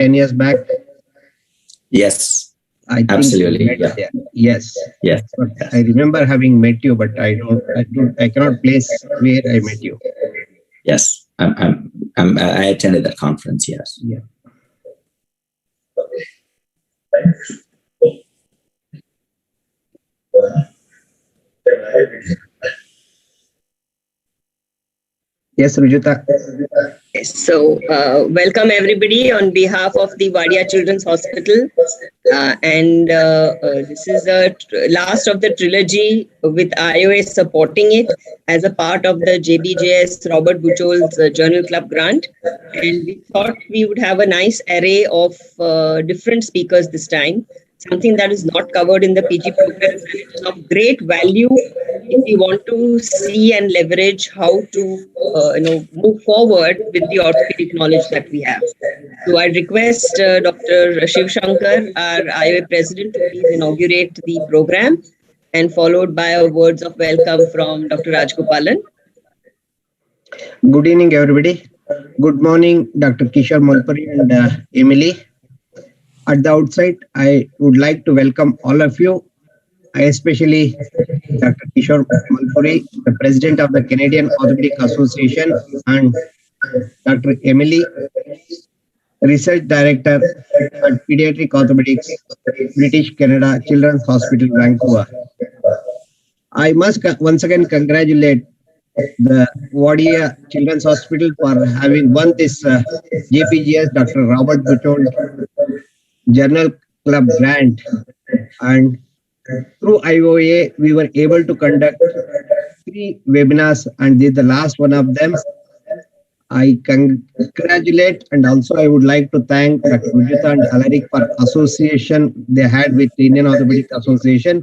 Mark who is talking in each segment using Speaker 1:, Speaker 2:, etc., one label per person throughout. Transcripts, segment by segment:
Speaker 1: 10 years back?
Speaker 2: Yes,
Speaker 1: I think
Speaker 2: absolutely. Yeah.
Speaker 1: there. Yes.
Speaker 2: Yes.
Speaker 1: But I remember having met you, but I cannot place where I met you.
Speaker 2: Yes, I attended that conference. Yes.
Speaker 1: Yeah. Yes, Rujita.
Speaker 3: So, welcome everybody on behalf of the Wadia Children's Hospital. This is the last of the trilogy with IOA supporting it as a part of the JBJS Robert Buchholz Journal Club grant. And we thought we would have a nice array of different speakers this time, something that is not covered in the PG program. It is of great value if you want to see and leverage how to move forward with the orthopedic knowledge that we have. So I request Dr. Shiv Shankar, our IOA president, to please inaugurate the program, and followed by words of welcome from Dr. Rajgopalan.
Speaker 1: Good evening, everybody. Good morning, Dr. Kishore Bhutpuri and Emily. At the outset, I would like to welcome all of you, especially Dr. Kishore Bhutpuri, the president of the Canadian Orthopedic Association, and Dr. Emily, research director at Pediatric Orthopedics, British Canada Children's Hospital, Vancouver. I must once again congratulate the Wadia Children's Hospital for having won this JPGS Dr. Robert Buchholz Journal Club grant, and through IOA we were able to conduct 3 webinars, and this is the last one of them. I congratulate, and also I would like to thank Dr. Rujita and Alaric for association they had with the Indian Orthopedic Association.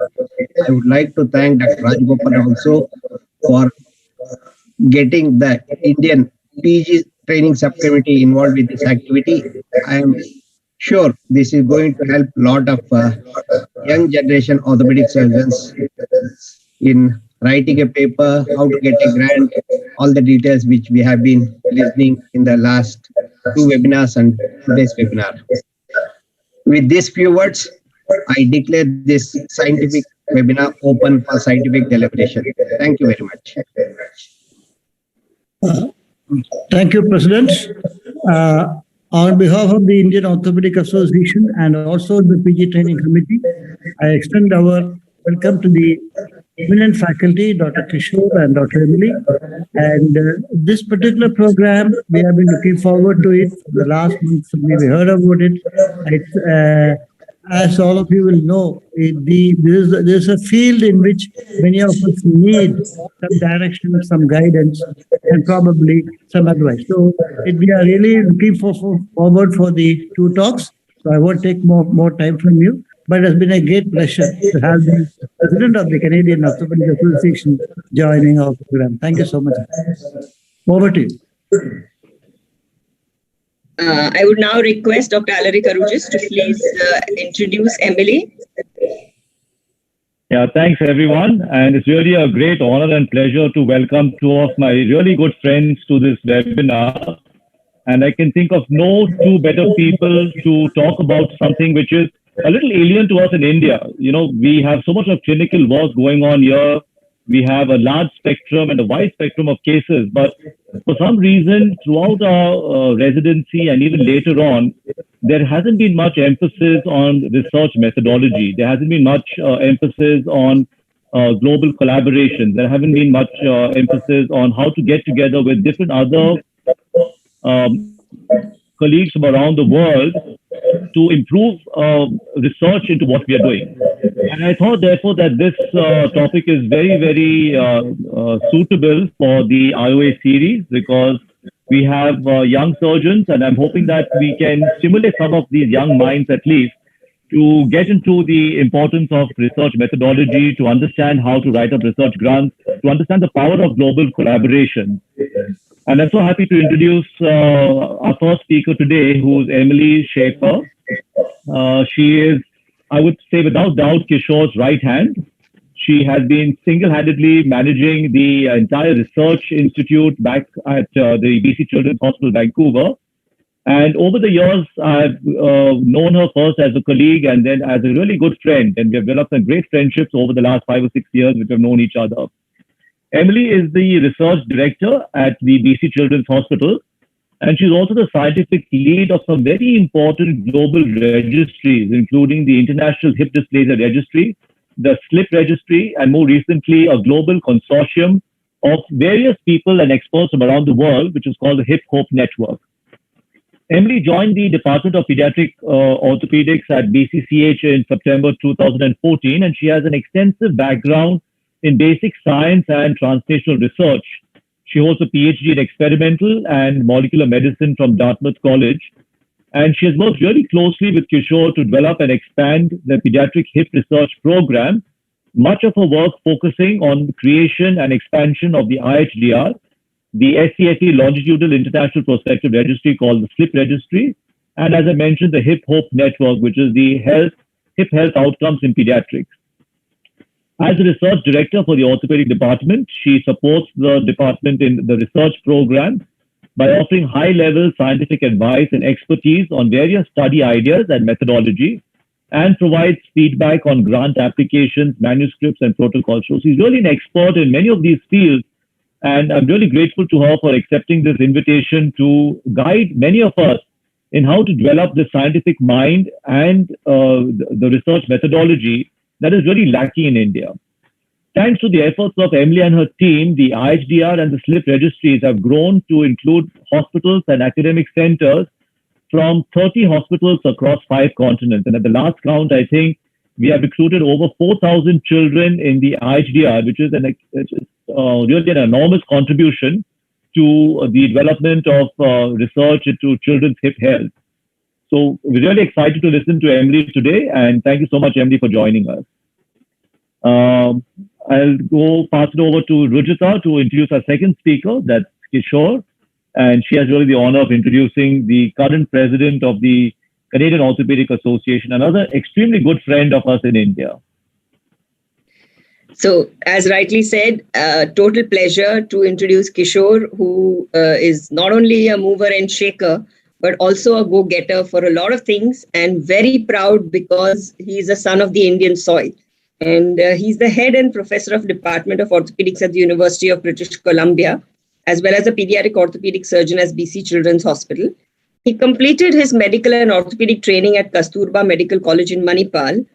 Speaker 1: I would like to thank Dr. Rajgopal also for getting the Indian PG training subcommittee involved with this activity. I am sure this is going to help a lot of young generation orthopedic surgeons in writing a paper, how to get a grant, all the details which we have been listening in the last 2 webinars and today's webinar. With these few words, I declare this scientific webinar open for scientific deliberation. Thank you very much.
Speaker 4: Thank you, President. On behalf of the Indian Orthopedic Association and also the PG Training Committee, I extend our welcome to the eminent faculty, Dr. Kishore and Dr. Emily. And this particular program, we have been looking forward to it for the last month. We heard about it. As all of you will know, there's a field in which many of us need some direction, some guidance, and probably some advice. So we are really looking forward for the 2 talks. So I won't take more time from you. But it has been a great pleasure to have the president of the Canadian Orthopedic Association joining our program. Thank you so much. Over to you.
Speaker 3: I would now request Dr. Alaric Arujis to please introduce Emily.
Speaker 5: Yeah, thanks everyone. And it's really a great honor and pleasure to welcome 2 of my really good friends to this webinar. And I can think of no 2 better people to talk about something which is a little alien to us in India. You know, we have so much of clinical work going on here. We have a large spectrum and a wide spectrum of cases, but for some reason, throughout our residency and even later on, there hasn't been much emphasis on research methodology. There hasn't been much emphasis on global collaboration. There haven't been much emphasis on how to get together with different other colleagues from around the world to improve research into what we are doing. And I thought, therefore, that this topic is very, very suitable for the IOA series, because we have young surgeons, and I'm hoping that we can stimulate some of these young minds at least to get into the importance of research methodology, to understand how to write up research grants, to understand the power of global collaboration. And I'm so happy to introduce our first speaker today, who's Emily Schaefer. She is, I would say without doubt, Kishore's right hand. She has been single-handedly managing the entire research institute back at the BC Children's Hospital, Vancouver. And over the years, I've known her first as a colleague and then as a really good friend. And we have developed some great friendships over the last 5 or 6 years, which have known each other. Emily is the research director at the BC Children's Hospital. And she's also the scientific lead of some very important global registries, including the International Hip Dysplasia Registry, the SLIP Registry, and more recently, a global consortium of various people and experts from around the world, which is called the HipHop Network. Emily joined the Department of Pediatric Orthopedics at BCCH in September 2014, and she has an extensive background in basic science and translational research. She holds a PhD in experimental and molecular medicine from Dartmouth College, and she has worked really closely with Kishore to develop and expand the pediatric hip research program, much of her work focusing on the creation and expansion of the IHDR, the SCSE Longitudinal International Prospective Registry called the SLIP Registry, and as I mentioned, the HipHop Network, which is the hip health outcomes in pediatrics. As a research director for the orthopedic department, she supports the department in the research program by offering high-level scientific advice and expertise on various study ideas and methodology, and provides feedback on grant applications, manuscripts, and protocols. So she's really an expert in many of these fields, and I'm really grateful to her for accepting this invitation to guide many of us in how to develop the scientific mind and the research methodology that is really lacking in India. Thanks to the efforts of Emily and her team, the IHDR and the SLIP registries have grown to include hospitals and academic centers from 30 hospitals across 5 continents. And at the last count, I think we have recruited over 4,000 children in the IHDR, which is really an enormous contribution to the development of research into children's hip health. So we're really excited to listen to Emily today, and thank you so much, Emily, for joining us. I'll pass it over to Rujita to introduce our second speaker, that's Kishore, and she has really the honor of introducing the current president of the Canadian Orthopedic Association, another extremely good friend of us in India.
Speaker 3: So, as rightly said, total pleasure to introduce Kishore, who is not only a mover and shaker, but also a go-getter for a lot of things, and very proud because he's a son of the Indian soil. And he's the head and professor of Department of Orthopedics at the University of British Columbia, as well as a pediatric orthopedic surgeon at BC Children's Hospital. He completed his medical and orthopedic training at Kasturba Medical College in Manipal,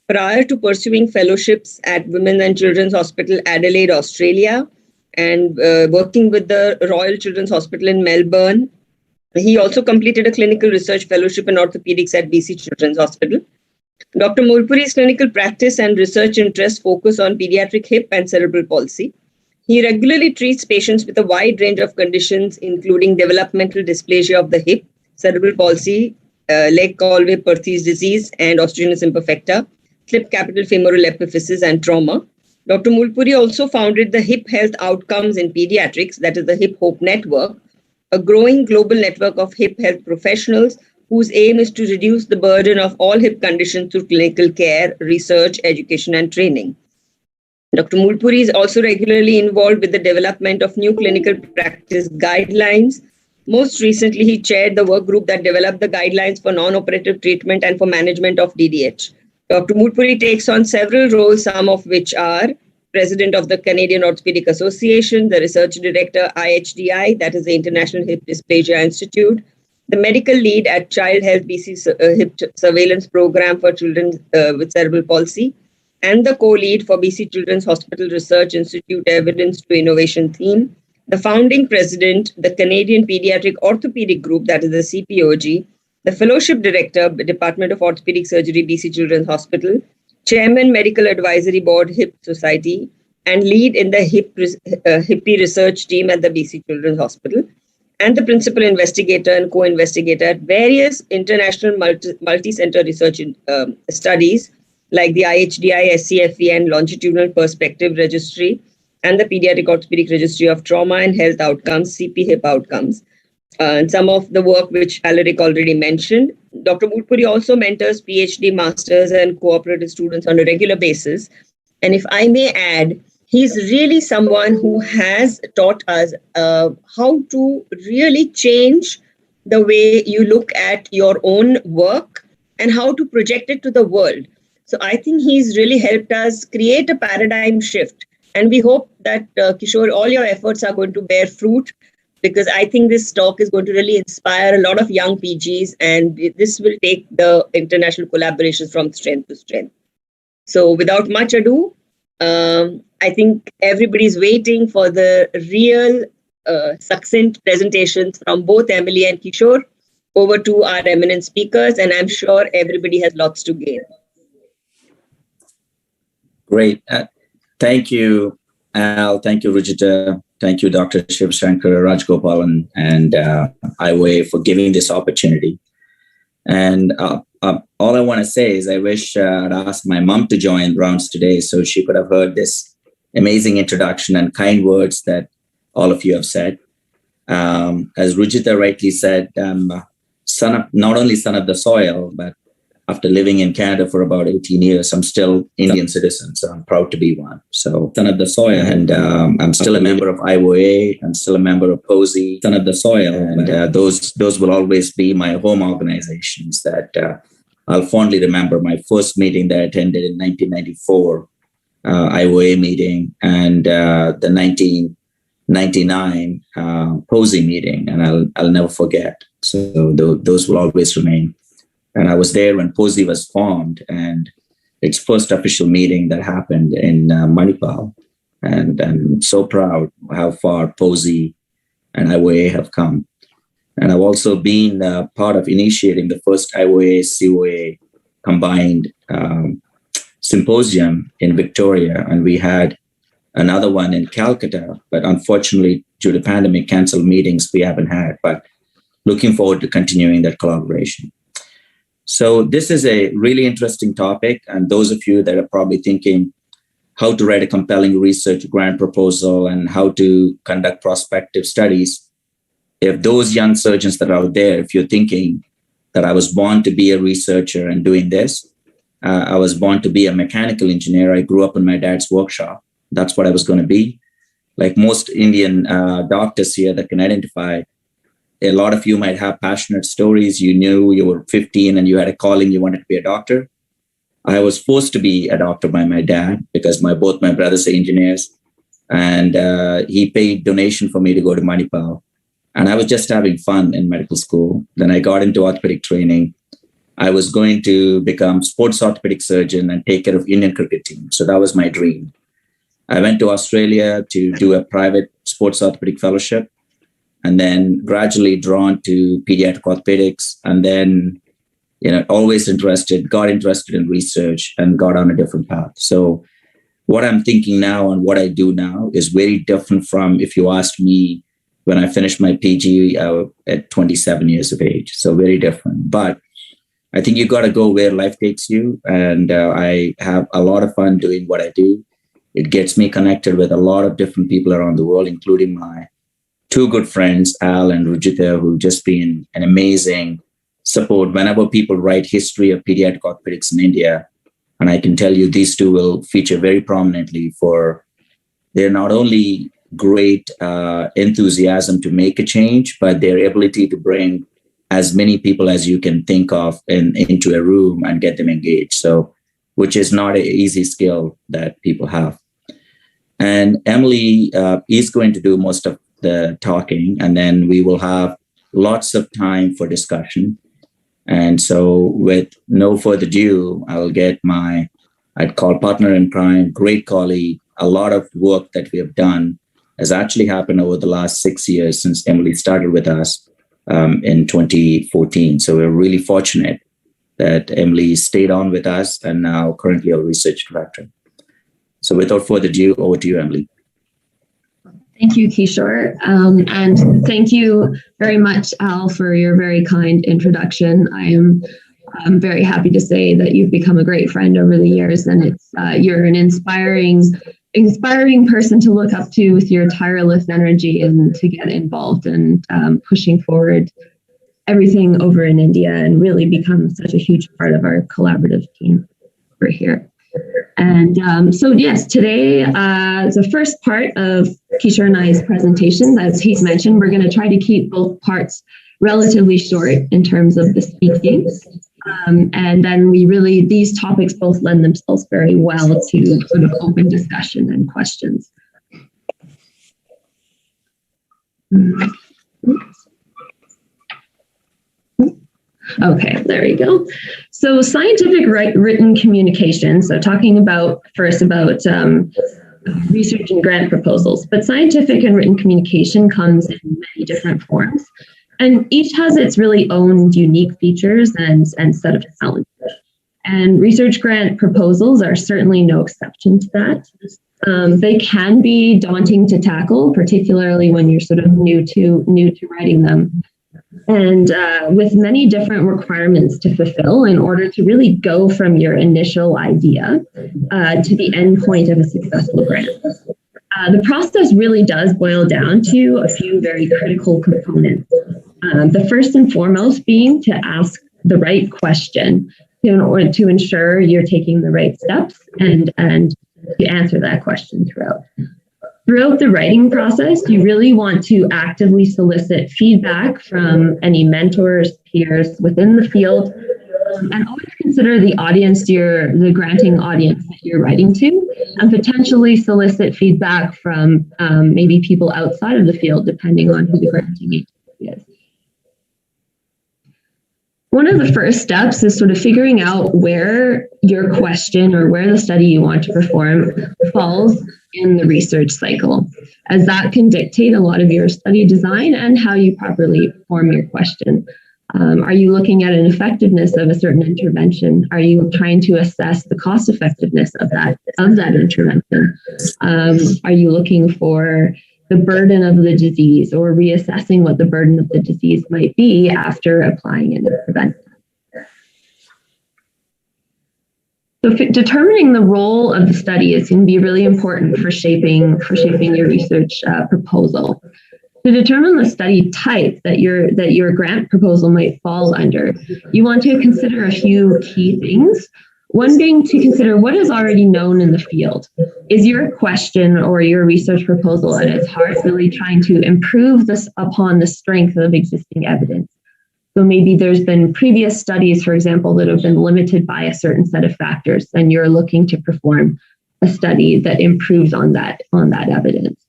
Speaker 3: prior to pursuing fellowships at Women and Children's Hospital, Adelaide, Australia, and working with the Royal Children's Hospital in Melbourne. He also completed a clinical research fellowship in orthopedics at BC Children's Hospital. Dr. Bhutpuri's clinical practice and research interests focus on pediatric hip and cerebral palsy. He regularly treats patients with a wide range of conditions, including developmental dysplasia of the hip, cerebral palsy, Legg-Calvé-Perthes disease, and osteogenesis imperfecta, slip capital femoral epiphysis, and trauma. Dr. Bhutpuri also founded the Hip Health Outcomes in Pediatrics, that is the HipHop Network, a growing global network of hip health professionals whose aim is to reduce the burden of all hip conditions through clinical care, research, education, and training. Dr. Bhutpuri is also regularly involved with the development of new clinical practice guidelines. Most recently, he chaired the work group that developed the guidelines for non-operative treatment and for management of DDH. Dr. Bhutpuri takes on several roles, some of which are President of the Canadian Orthopedic Association, the Research Director, IHDI, that is the International Hip Dysplasia Institute, the Medical Lead at Child Health BC Hip Surveillance Program for Children with Cerebral Palsy, and the co-lead for BC Children's Hospital Research Institute Evidence to Innovation Theme, the founding president, the Canadian Pediatric Orthopedic Group, that is the CPOG, the Fellowship Director, Department of Orthopedic Surgery, BC Children's Hospital, Chairman, Medical Advisory Board, Hip Society, and lead in the HIPPY research team at the BC Children's Hospital, and the principal investigator and co-investigator at various international multi-center research studies like the IHDI, SCFE, and Longitudinal Perspective Registry, and the Pediatric Orthopedic Registry of Trauma and Health Outcomes, CP-HIP Outcomes. And some of the work which Alaric already mentioned. Dr. Bhutpuri also mentors PhD, masters, and cooperative students on a regular basis. And if I may add, he's really someone who has taught us how to really change the way you look at your own work and how to project it to the world. So I think he's really helped us create a paradigm shift. And we hope that, Kishore, all your efforts are going to bear fruit, because I think this talk is going to really inspire a lot of young PGs, and this will take the international collaborations from strength to strength. So without much ado, I think everybody's waiting for the real succinct presentations from both Emily and Kishore. Over to our eminent speakers, and I'm sure everybody has lots to gain.
Speaker 2: Great. Thank you, Al. Thank you, Rujita. Thank you, Dr. Shiv Shankar, Rajgopalan, and IOA for giving this opportunity. And all I want to say is I wish I'd asked my mom to join rounds today so she could have heard this amazing introduction and kind words that all of you have said. As Rujita rightly said, not only son of the soil, but after living in Canada for about 18 years, I'm still Indian citizen, so I'm proud to be one. So son of the soil, and I'm still a member of IOA. I'm still a member of POSI, son of the soil, and those will always be my home organizations that I'll fondly remember. My first meeting that I attended in 1994, IOA meeting, and the 1999 POSI meeting, and I'll never forget. So those will always remain. And I was there when POSI was formed and its first official meeting that happened in Manipal. And I'm so proud how far POSI and IOA have come. And I've also been part of initiating the first IOA COA combined symposium in Victoria. And we had another one in Calcutta, but unfortunately, due to pandemic canceled meetings, we haven't had, but looking forward to continuing that collaboration. So this is a really interesting topic. And those of you that are probably thinking how to write a compelling research grant proposal and how to conduct prospective studies, if those young surgeons that are out there, if you're thinking that I was born to be a researcher and doing this, I was born to be a mechanical engineer. I grew up in my dad's workshop. That's what I was going to be. Like most Indian doctors here that can identify, a lot of you might have passionate stories. You knew you were 15 and you had a calling, you wanted to be a doctor. I was forced to be a doctor by my dad because both my brothers are engineers. And he paid donation for me to go to Manipal. And I was just having fun in medical school. Then I got into orthopedic training. I was going to become sports orthopedic surgeon and take care of Indian cricket team. So that was my dream. I went to Australia to do a private sports orthopedic fellowship, and then gradually drawn to pediatric orthopedics, and then, always got interested in research and got on a different path. So what I'm thinking now and what I do now is very different from if you asked me when I finished my PG at 27 years of age. So very different. But I think you got to go where life takes you. And I have a lot of fun doing what I do. It gets me connected with a lot of different people around the world, including my two good friends, Al and Rujita, who've just been an amazing support. Whenever people write history of pediatric orthopedics in India, and I can tell you these two will feature very prominently they're not only great enthusiasm to make a change, but their ability to bring as many people as you can think of into a room and get them engaged. So, which is not an easy skill that people have. And Emily is going to do most of the talking, and then we will have lots of time for discussion. And so with no further ado, I'll get I'd call partner in crime, great colleague. A lot of work that we have done has actually happened over the last 6 years since Emily started with us in 2014. So we're really fortunate that Emily stayed on with us and now currently our research director. So without further ado, over to you, Emily.
Speaker 6: Thank you, Kishore. And thank you very much, Al, for your very kind introduction. I'm very happy to say that you've become a great friend over the years, and you're an inspiring person to look up to with your tireless energy and to get involved and pushing forward everything over in India and really become such a huge part of our collaborative team over here. And so, yes, today, the first part of Kishore and I's presentation, as he's mentioned, we're going to try to keep both parts relatively short in terms of the speaking. And then these topics both lend themselves very well to sort of open discussion and questions. Okay, there you go. So scientific written communication, so talking about research and grant proposals, but scientific and written communication comes in many different forms, and each has its really own unique features and set of challenges. And research grant proposals are certainly no exception to that. They can be daunting to tackle, particularly when you're sort of new to writing them. And with many different requirements to fulfill in order to really go from your initial idea to the end point of a successful grant. The process really does boil down to a few very critical components. The first and foremost being to ask the right question in order to ensure you're taking the right steps and to answer that question throughout. Throughout the writing process, you really want to actively solicit feedback from any mentors, peers within the field, and always consider the audience, the granting audience that you're writing to, and potentially solicit feedback from maybe people outside of the field, depending on who the granting agency is. One of the first steps is sort of figuring out where your question or where the study you want to perform falls in the research cycle, as that can dictate a lot of your study design and how you properly form your question. Are you looking at an effectiveness of a certain intervention? Are you trying to assess the cost effectiveness of that intervention? Are you looking for the burden of the disease or reassessing what the burden of the disease might be after applying an intervention? So determining the role of the study is going to be really important for shaping your research proposal. To determine the study type that your grant proposal might fall under, you want to consider a few key things. One being to consider what is already known in the field. Is your question or your research proposal at its heart really trying to improve this upon the strength of existing evidence? So maybe there's been previous studies, for example, that have been limited by a certain set of factors, and you're looking to perform a study that improves on that evidence.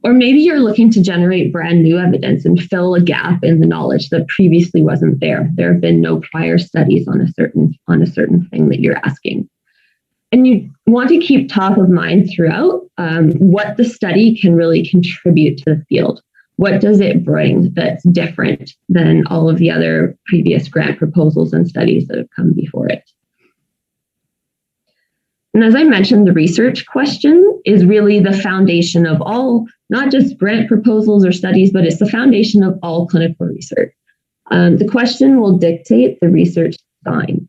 Speaker 6: Or maybe you're looking to generate brand new evidence and fill a gap in the knowledge that previously wasn't there. There have been no prior studies on a certain thing that you're asking. And you want to keep top of mind throughout what the study can really contribute to the field. What does it bring that's different than all of the other previous grant proposals and studies that have come before it? And as I mentioned, the research question is really the foundation of all, not just grant proposals or studies, but it's the foundation of all clinical research. The question will dictate the research design.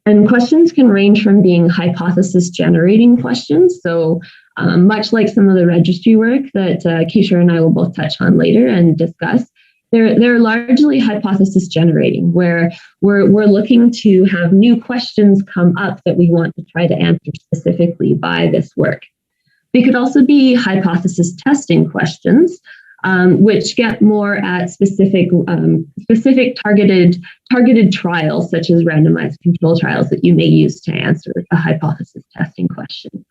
Speaker 6: And questions can range from being hypothesis generating questions. So much like some of the registry work that Kishore and I will both touch on later and discuss, they're largely hypothesis generating, where we're looking to have new questions come up that we want to try to answer specifically by this work. They could also be hypothesis testing questions, which get more at specific targeted trials, such as randomized control trials that you may use to answer a hypothesis testing question.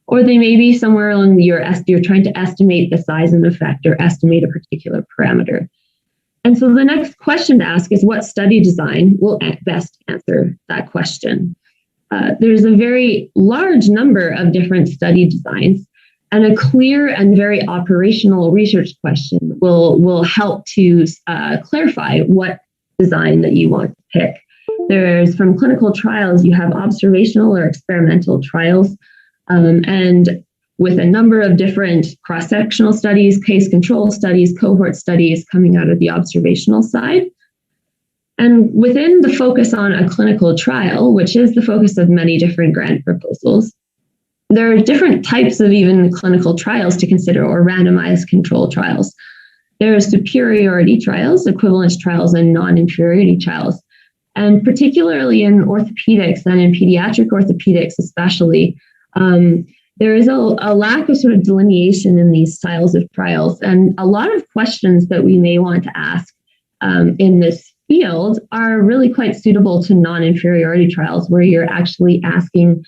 Speaker 6: Or they may be somewhere along you're trying to estimate the size and effect or estimate a particular parameter. And so the next question to ask is what study design will best answer that question? There's a very large number of different study designs, and a clear and very operational research question will help to clarify what design that you want to pick. There's from clinical trials, you have observational or experimental trials, and with a number of different cross-sectional studies, case control studies, cohort studies coming out of the observational side. And within the focus on a clinical trial, which is the focus of many different grant proposals, there are different types of even clinical trials to consider, or randomized control trials. There are superiority trials, equivalence trials, and non-inferiority trials. And particularly in orthopedics and in pediatric orthopedics especially, there is a lack of sort of delineation in these styles of trials, and a lot of questions that we may want to ask in this field are really quite suitable to non-inferiority trials, where you're actually asking,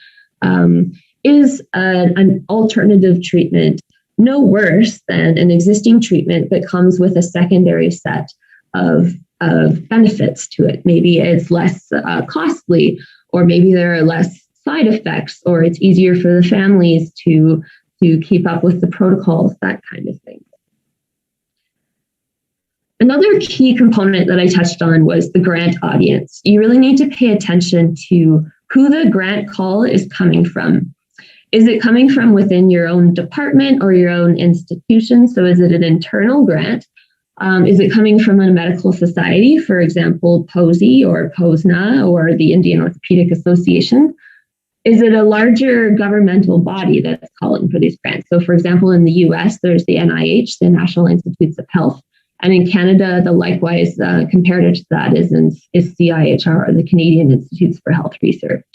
Speaker 6: is an alternative treatment no worse than an existing treatment that comes with a secondary set of benefits to it? Maybe it's less costly, or maybe there are less side effects, or it's easier for the families to keep up with the protocols, that kind of thing. Another key component that I touched on was the grant audience. You really need to pay attention to who the grant call is coming from. Is it coming from within your own department or your own institution? So is it an internal grant? Is it coming from a medical society, for example, POSI or POSNA or the Indian Orthopedic Association? Is it a larger governmental body that's calling for these grants? So for example, in the US, there's the NIH, the National Institutes of Health. And in Canada, the likewise comparator to that is CIHR, the Canadian Institutes for Health Research.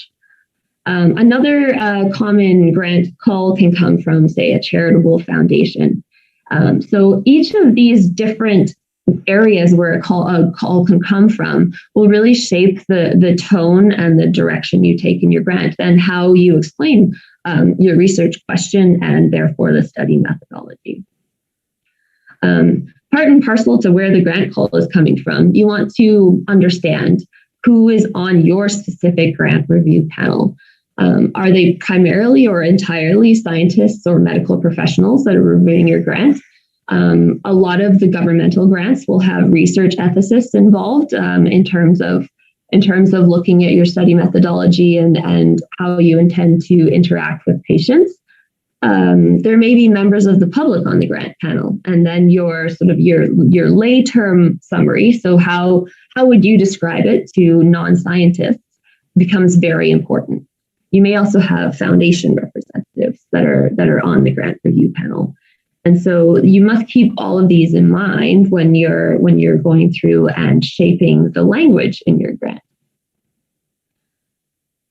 Speaker 6: Another common grant call can come from, say, a charitable foundation. So each of these different areas where a call can come from will really shape the tone and the direction you take in your grant and how you explain your research question and therefore the study methodology. Part and parcel to where the grant call is coming from, you want to understand who is on your specific grant review panel. Are they primarily or entirely scientists or medical professionals that are reviewing your grant? A lot of the governmental grants will have research ethicists involved in terms of looking at your study methodology and how you intend to interact with patients. There may be members of the public on the grant panel, and then your lay term summary. So how would you describe it to non-scientists becomes very important. You may also have foundation representatives that are on the grant review panel. And so you must keep all of these in mind when you're going through and shaping the language in your grant.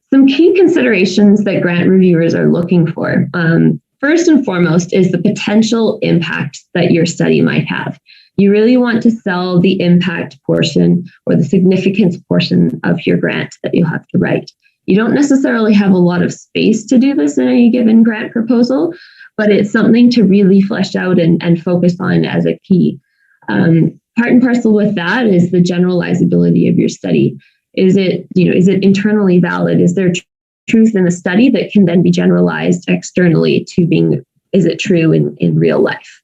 Speaker 6: Some key considerations that grant reviewers are looking for. First and foremost is the potential impact that your study might have. You really want to sell the impact portion or the significance portion of your grant that you'll have to write. You don't necessarily have a lot of space to do this in any given grant proposal, but it's something to really flesh out and focus on as a key. Part and parcel with that is the generalizability of your study. Is it internally valid? Is there truth in the study that can then be generalized externally to being, is it true in real life?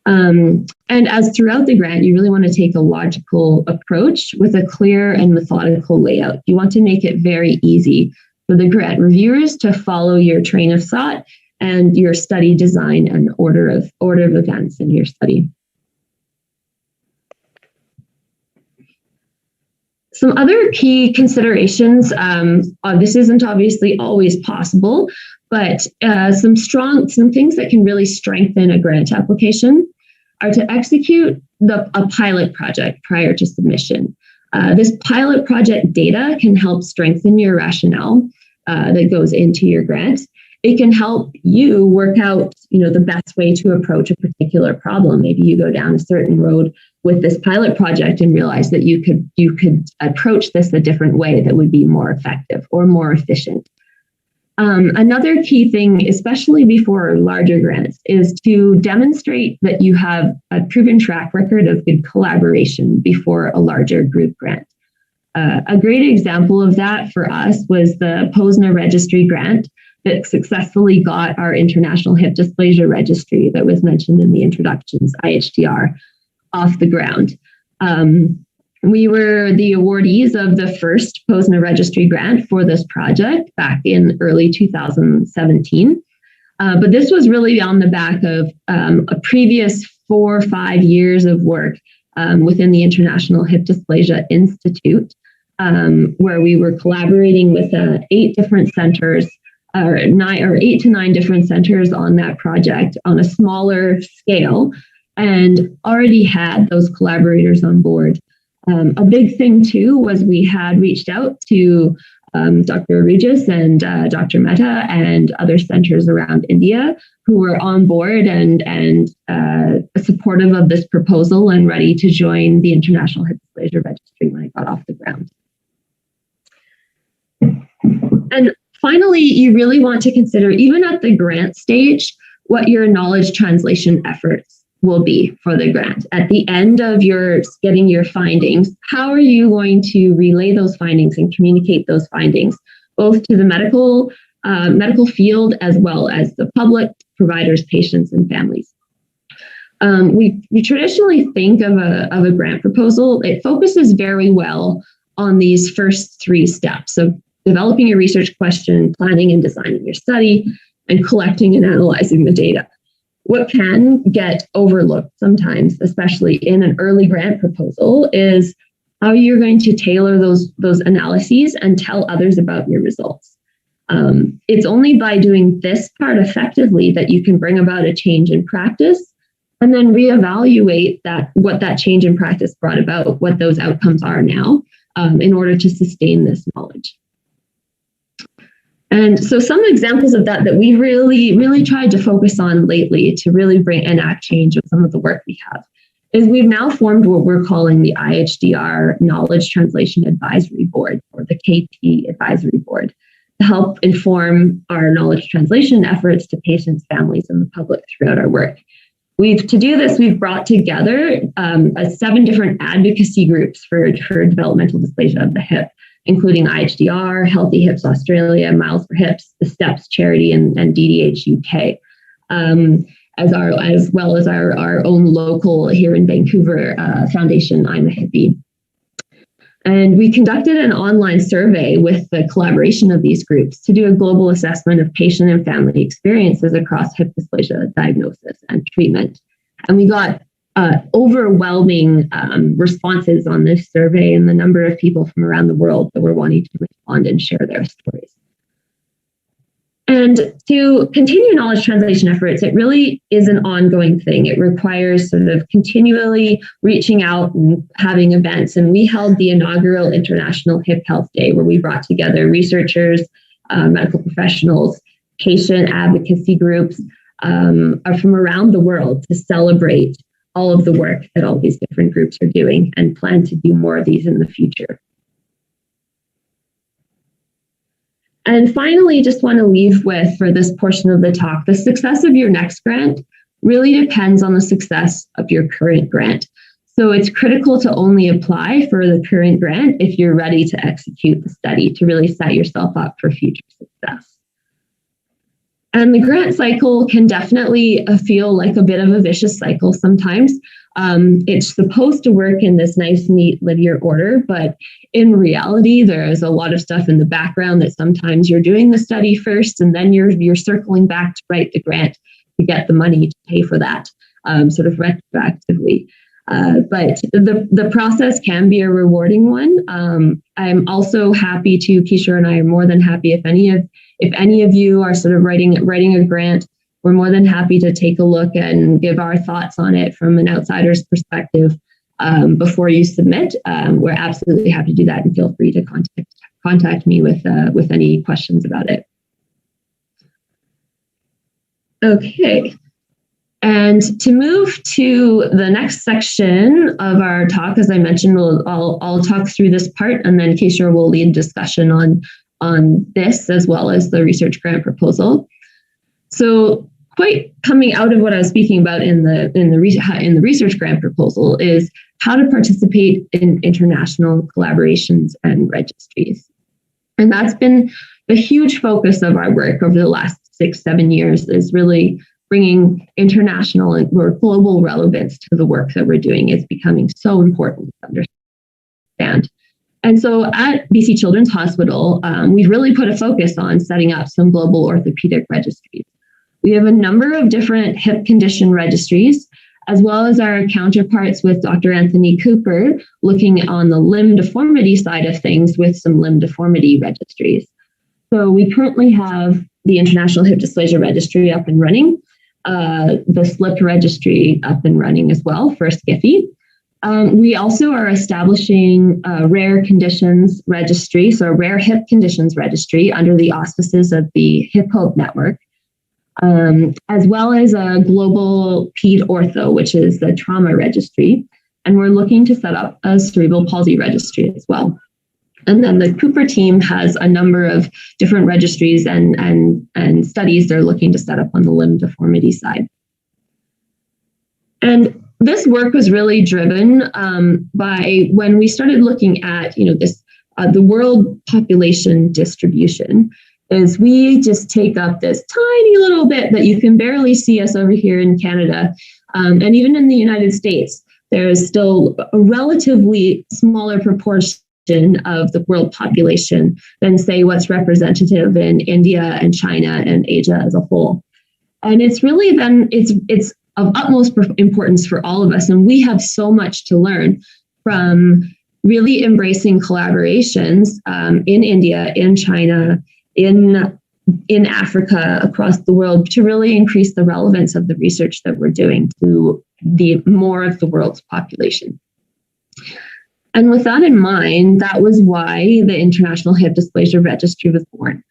Speaker 6: And as throughout the grant, you really want to take a logical approach with a clear and methodical layout. You want to make it very easy for the grant reviewers to follow your train of thought and your study design and order of events in your study. Some other key considerations, this isn't obviously always possible, but some things that can really strengthen a grant application are to execute a pilot project prior to submission. This pilot project data can help strengthen your rationale that goes into your grant. It can help you work out, the best way to approach a particular problem. Maybe you go down a certain road with this pilot project and realize that you could approach this a different way that would be more effective or more efficient. Another key thing, especially before larger grants, is to demonstrate that you have a proven track record of good collaboration before a larger group grant. A great example of that for us was the POSNA registry grant that successfully got our International Hip Dysplasia Registry that was mentioned in the introductions, IHDR, off the ground. We were the awardees of the first POSNA registry grant for this project back in early 2017. But this was really on the back of a previous 4 or 5 years of work within the International Hip Dysplasia Institute, where we were collaborating with 8 different centers, or 8 to 9 different centers on that project on a smaller scale, and already had those collaborators on board. A big thing too was we had reached out to Dr. Regis and Dr. Mehta and other centers around India who were on board and supportive of this proposal and ready to join the International Hip Dysplasia Registry when it got off the ground. And finally, you really want to consider, even at the grant stage, what your knowledge translation efforts will be for the grant. At the end of your getting your findings, how are you going to relay those findings and communicate those findings, both to the medical field as well as the public, providers, patients, and families? We traditionally think of a grant proposal. It focuses very well on these first three steps of developing your research question, planning and designing your study, and collecting and analyzing the data. What can get overlooked sometimes, especially in an early grant proposal, is how you're going to tailor those analyses and tell others about your results. It's only by doing this part effectively that you can bring about a change in practice and then reevaluate what that change in practice brought about, what those outcomes are now, in order to sustain this knowledge. And so some examples of that we really tried to focus on lately to really enact change with some of the work we have is we've now formed what we're calling the IHDR Knowledge Translation Advisory Board, or the KP Advisory Board, to help inform our knowledge translation efforts to patients, families, and the public throughout our work. To do this, we've brought together 7 different advocacy groups for developmental dysplasia of the hip, including IHDR, Healthy Hips Australia, Miles for Hips, the STEPS charity, and DDH UK, as well as our own local here in Vancouver foundation, I'm a Hippie. And we conducted an online survey with the collaboration of these groups to do a global assessment of patient and family experiences across hip dysplasia diagnosis and treatment. And we got overwhelming responses on this survey, and the number of people from around the world that were wanting to respond and share their stories. And to continue knowledge translation efforts, it really is an ongoing thing. It requires sort of continually reaching out and having events. And we held the inaugural International Hip Health Day, where we brought together researchers, medical professionals, patient advocacy groups from around the world to celebrate all of the work that all these different groups are doing, and plan to do more of these in the future. And finally, just want to leave with, for this portion of the talk, the success of your next grant really depends on the success of your current grant. So it's critical to only apply for the current grant if you're ready to execute the study, to really set yourself up for future success. And the grant cycle can definitely feel like a bit of a vicious cycle sometimes. It's supposed to work in this nice, neat, linear order, but in reality, there is a lot of stuff in the background that sometimes you're doing the study first, and then you're circling back to write the grant to get the money to pay for that, sort of retroactively. But the process can be a rewarding one. I'm also happy to, Kishore and I are more than happy if any of you are sort of writing a grant, we're more than happy to take a look and give our thoughts on it from an outsider's perspective before you submit. We're absolutely happy to do that, and feel free to contact me with any questions about it. Okay. And to move to the next section of our talk, as I mentioned, I'll talk through this part, and then Kishore will lead discussion on this as well as the research grant proposal. So, quite coming out of what I was speaking about in the research grant proposal is how to participate in international collaborations and registries, and that's been a huge focus of our work over the last 6-7 years. Is really bringing international or global relevance to the work that we're doing is becoming so important to understand. And so at BC Children's Hospital, we've really put a focus on setting up some global orthopedic registries. We have a number of different hip condition registries, as well as our counterparts with Dr. Anthony Cooper, looking on the limb deformity side of things with some limb deformity registries. So we currently have the International Hip Dysplasia Registry up and running, the SLIP registry up and running as well for SCIFI. We also are establishing a rare conditions registry, so a rare hip conditions registry under the auspices of the HipHop Network, as well as a global Ped Ortho, which is the trauma registry. And we're looking to set up a cerebral palsy registry as well. And then the Cooper team has a number of different registries and studies they're looking to set up on the limb deformity side. And this work was really driven by when we started looking at, this the world population distribution. Is we just take up this tiny little bit that you can barely see us over here in Canada, and even in the United States, there is still a relatively smaller proportion of the world population than, say, what's representative in India and China and Asia as a whole. And it's really then it's of utmost importance for all of us, and we have so much to learn from really embracing collaborations in India, in China, in Africa, across the world, to really increase the relevance of the research that we're doing to the more of the world's population. And with that in mind, that was why the International Hip Dysplasia Registry was born.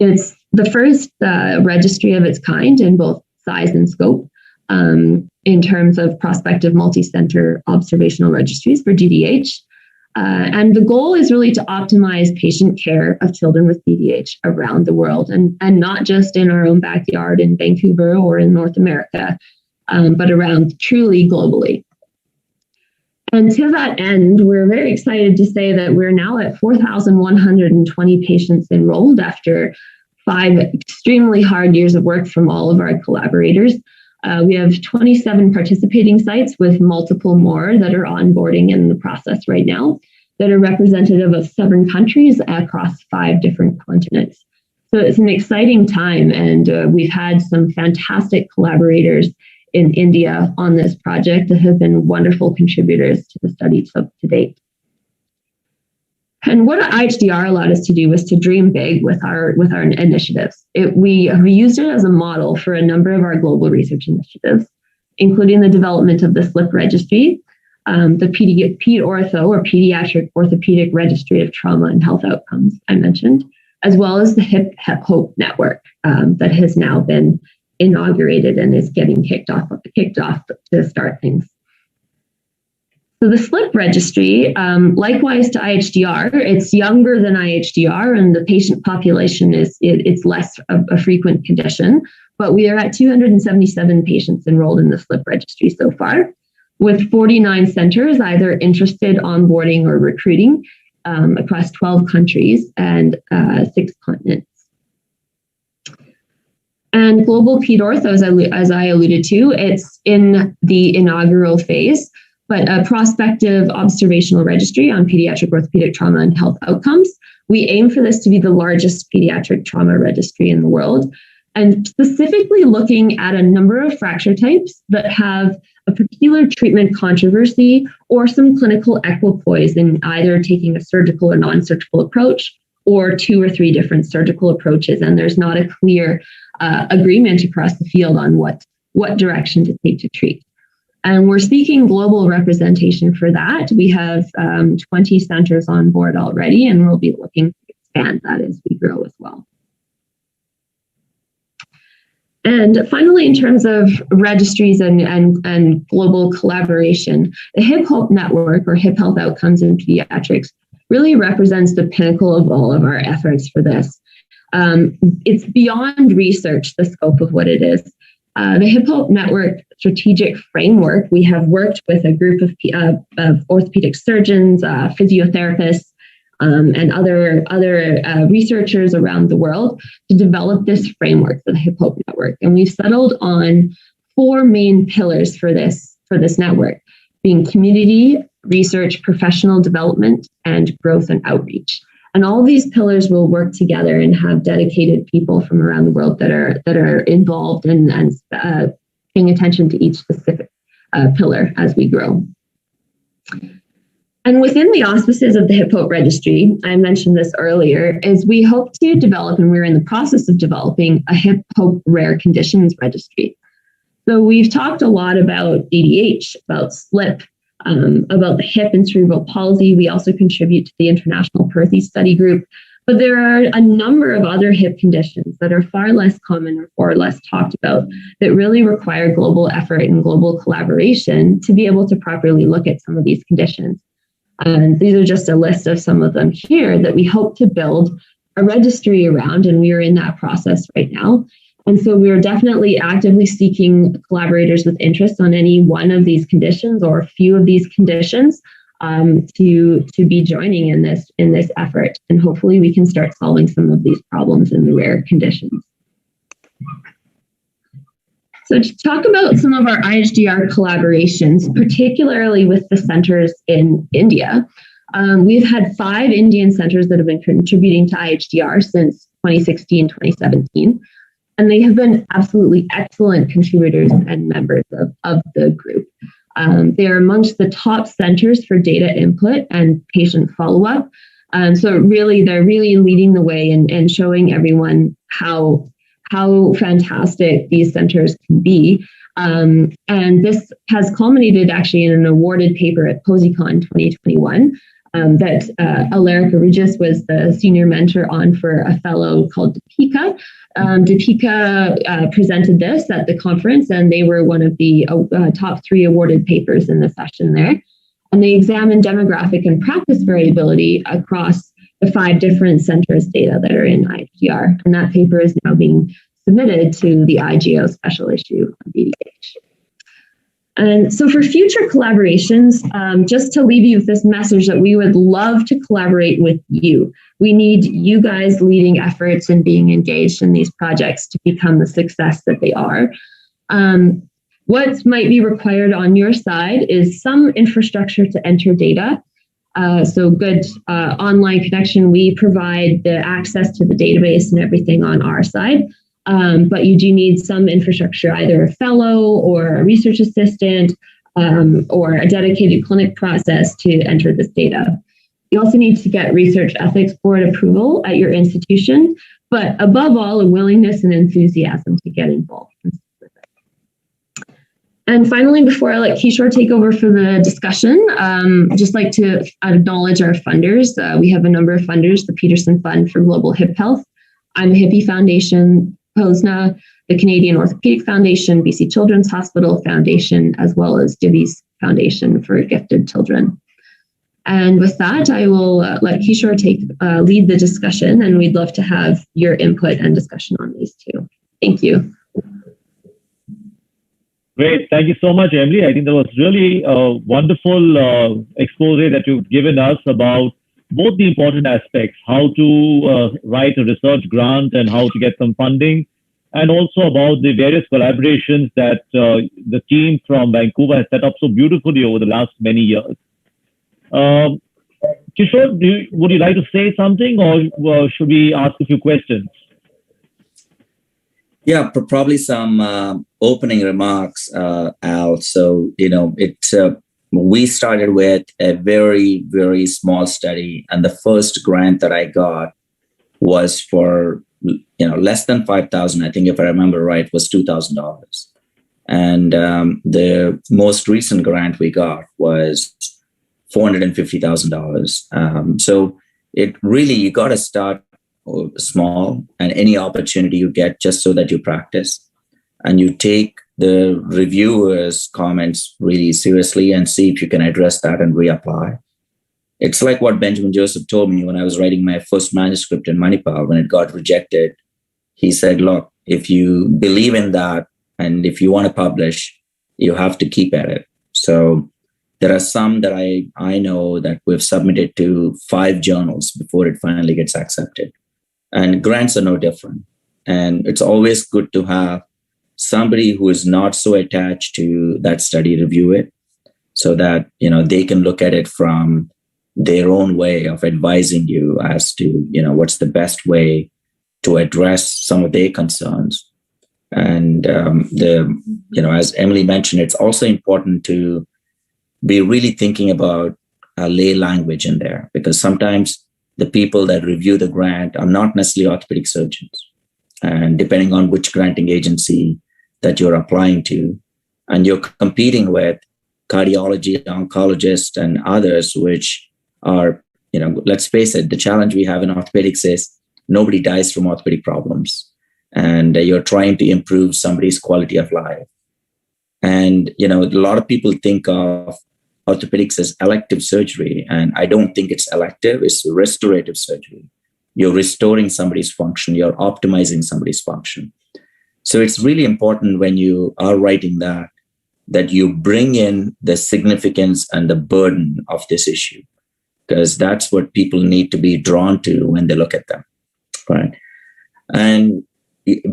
Speaker 6: It's the first registry of its kind in both size and scope in terms of prospective multi-center observational registries for GDH. And the goal is really to optimize patient care of children with PDH around the world, and not just in our own backyard in Vancouver or in North America, but around truly globally. And to that end, we're very excited to say that we're now at 4,120 patients enrolled after 5 extremely hard years of work from all of our collaborators. We have 27 participating sites with multiple more that are onboarding in the process right now that are representative of 7 countries across 5 different continents. So it's an exciting time, and we've had some fantastic collaborators in India on this project that have been wonderful contributors to the study to date. And what IHDR allowed us to do was to dream big with our initiatives. We used it as a model for a number of our global research initiatives, including the development of the SLIP registry, the Ped Ortho, or Pediatric Orthopedic Registry of Trauma and Health Outcomes I mentioned, as well as the HipHop Network that has now been inaugurated and is getting kicked off to start things. So the SLIP registry, likewise to IHDR, it's younger than IHDR, and the patient population it's less of a frequent condition, but we are at 277 patients enrolled in the SLIP registry so far, with 49 centers either interested, onboarding, or recruiting across 12 countries and 6 continents. And Global Ped Ortho, as I alluded to, it's in the inaugural phase, but a prospective observational registry on pediatric orthopedic trauma and health outcomes. We aim for this to be the largest pediatric trauma registry in the world, and specifically looking at a number of fracture types that have a particular treatment controversy or some clinical equipoise in either taking a surgical or non-surgical approach, or 2 or 3 different surgical approaches, and there's not a clear agreement across the field on what direction to take to treat. And we're seeking global representation for that. We have 20 centers on board already, and we'll be looking to expand that as we grow as well. And finally, in terms of registries and global collaboration, the HipHop Network, or Hip Health Outcomes in Pediatrics, really represents the pinnacle of all of our efforts for this. It's beyond research, the scope of what it is. The HipHop Network strategic framework, we have worked with a group of orthopedic surgeons, physiotherapists, and other researchers around the world to develop this framework for the HipHop Network. And we've settled on 4 main pillars for this network, being community, research, professional development, and growth and outreach. And all of these pillars will work together and have dedicated people from around the world that are involved and paying attention to each specific pillar as we grow. And within the auspices of the HipHop Registry, I mentioned this earlier, is we hope to develop, and we're in the process of developing, a HipHop Rare Conditions Registry. So we've talked a lot about DDH, about SLIP, about the hip and cerebral palsy. We also contribute to the International Perthes Study Group. But there are a number of other hip conditions that are far less common or far less talked about that really require global effort and global collaboration to be able to properly look at some of these conditions. And these are just a list of some of them here that we hope to build a registry around, and we are in that process right now. And so we are definitely actively seeking collaborators with interest on any one of these conditions or a few of these conditions to be joining in this effort. And hopefully we can start solving some of these problems in the rare conditions. So to talk about some of our IHDR collaborations, particularly with the centers in India, we've had 5 Indian centers that have been contributing to IHDR since 2016, 2017. And they have been absolutely excellent contributors and members of the group. They are amongst the top centers for data input and patient follow-up. So really, they're really leading the way and showing everyone how fantastic these centers can be. And this has culminated actually in an awarded paper at POSICON 2021 that Alarica Regis was the senior mentor on for a fellow called Deepika. Deepika presented this at the conference, and they were one of the top 3 awarded papers in the session there. And they examined demographic and practice variability across the 5 different centers data that are in IHDR. And that paper is now being submitted to the IGO special issue of BDH. And so for future collaborations, just to leave you with this message that we would love to collaborate with you. We need you guys leading efforts and being engaged in these projects to become the success that they are. What might be required on your side is some infrastructure to enter data. So good online connection. We provide the access to the database and everything on our side. But you do need some infrastructure, either a fellow or a research assistant or a dedicated clinic process to enter this data. You also need to get research ethics board approval at your institution, but above all, a willingness and enthusiasm to get involved. And finally, before I let Kishore take over for the discussion, I'd just like to acknowledge our funders. We have a number of funders, the Peterson Fund for Global Hip Health, I'm a Hippie Foundation, POSNA, the Canadian Orthopedic Foundation, BC Children's Hospital Foundation, as well as Divi's Foundation for Gifted Children. And with that, I will let Kishore lead the discussion, and we'd love to have your input and discussion on these too. Thank you.
Speaker 5: Great. Thank you so much, Emily. I think that was really a wonderful expose that you've given us about both the important aspects, how to write a research grant and how to get some funding, and also about the various collaborations that the team from Vancouver has set up so beautifully over the last many years. Kishore, would you like to say something, or should we ask a few questions?
Speaker 2: Yeah, probably some opening remarks, Al. So, we started with a very, very small study, and the first grant that I got was for, less than $5,000. I think if I remember right, was $2,000. And the most recent grant we got was $450,000. So it really, you got to start small, and any opportunity you get, just so that you practice and you take the reviewers' comments really seriously and see if you can address that and reapply. It's like what Benjamin Joseph told me when I was writing my first manuscript in Manipal. When it got rejected, he said, look, if you believe in that and if you want to publish, you have to keep at it. So there are some that I know that we've submitted to 5 journals before it finally gets accepted. And grants are no different. And it's always good to have somebody who is not so attached to that study review it, so that, they can look at it from their own way of advising you as to, what's the best way to address some of their concerns. And, as Emily mentioned, it's also important to be really thinking about a lay language in there, because sometimes the people that review the grant are not necessarily orthopedic surgeons. And depending on which granting agency that you're applying to and you're competing with, cardiology, oncologists, and others, which are, let's face it, the challenge we have in orthopedics is nobody dies from orthopedic problems. And you're trying to improve somebody's quality of life. And, a lot of people think of orthopedics as elective surgery, and I don't think it's elective, it's restorative surgery. You're restoring somebody's function, you're optimizing somebody's function. So it's really important when you are writing that you bring in the significance and the burden of this issue, because that's what people need to be drawn to when they look at them, right? And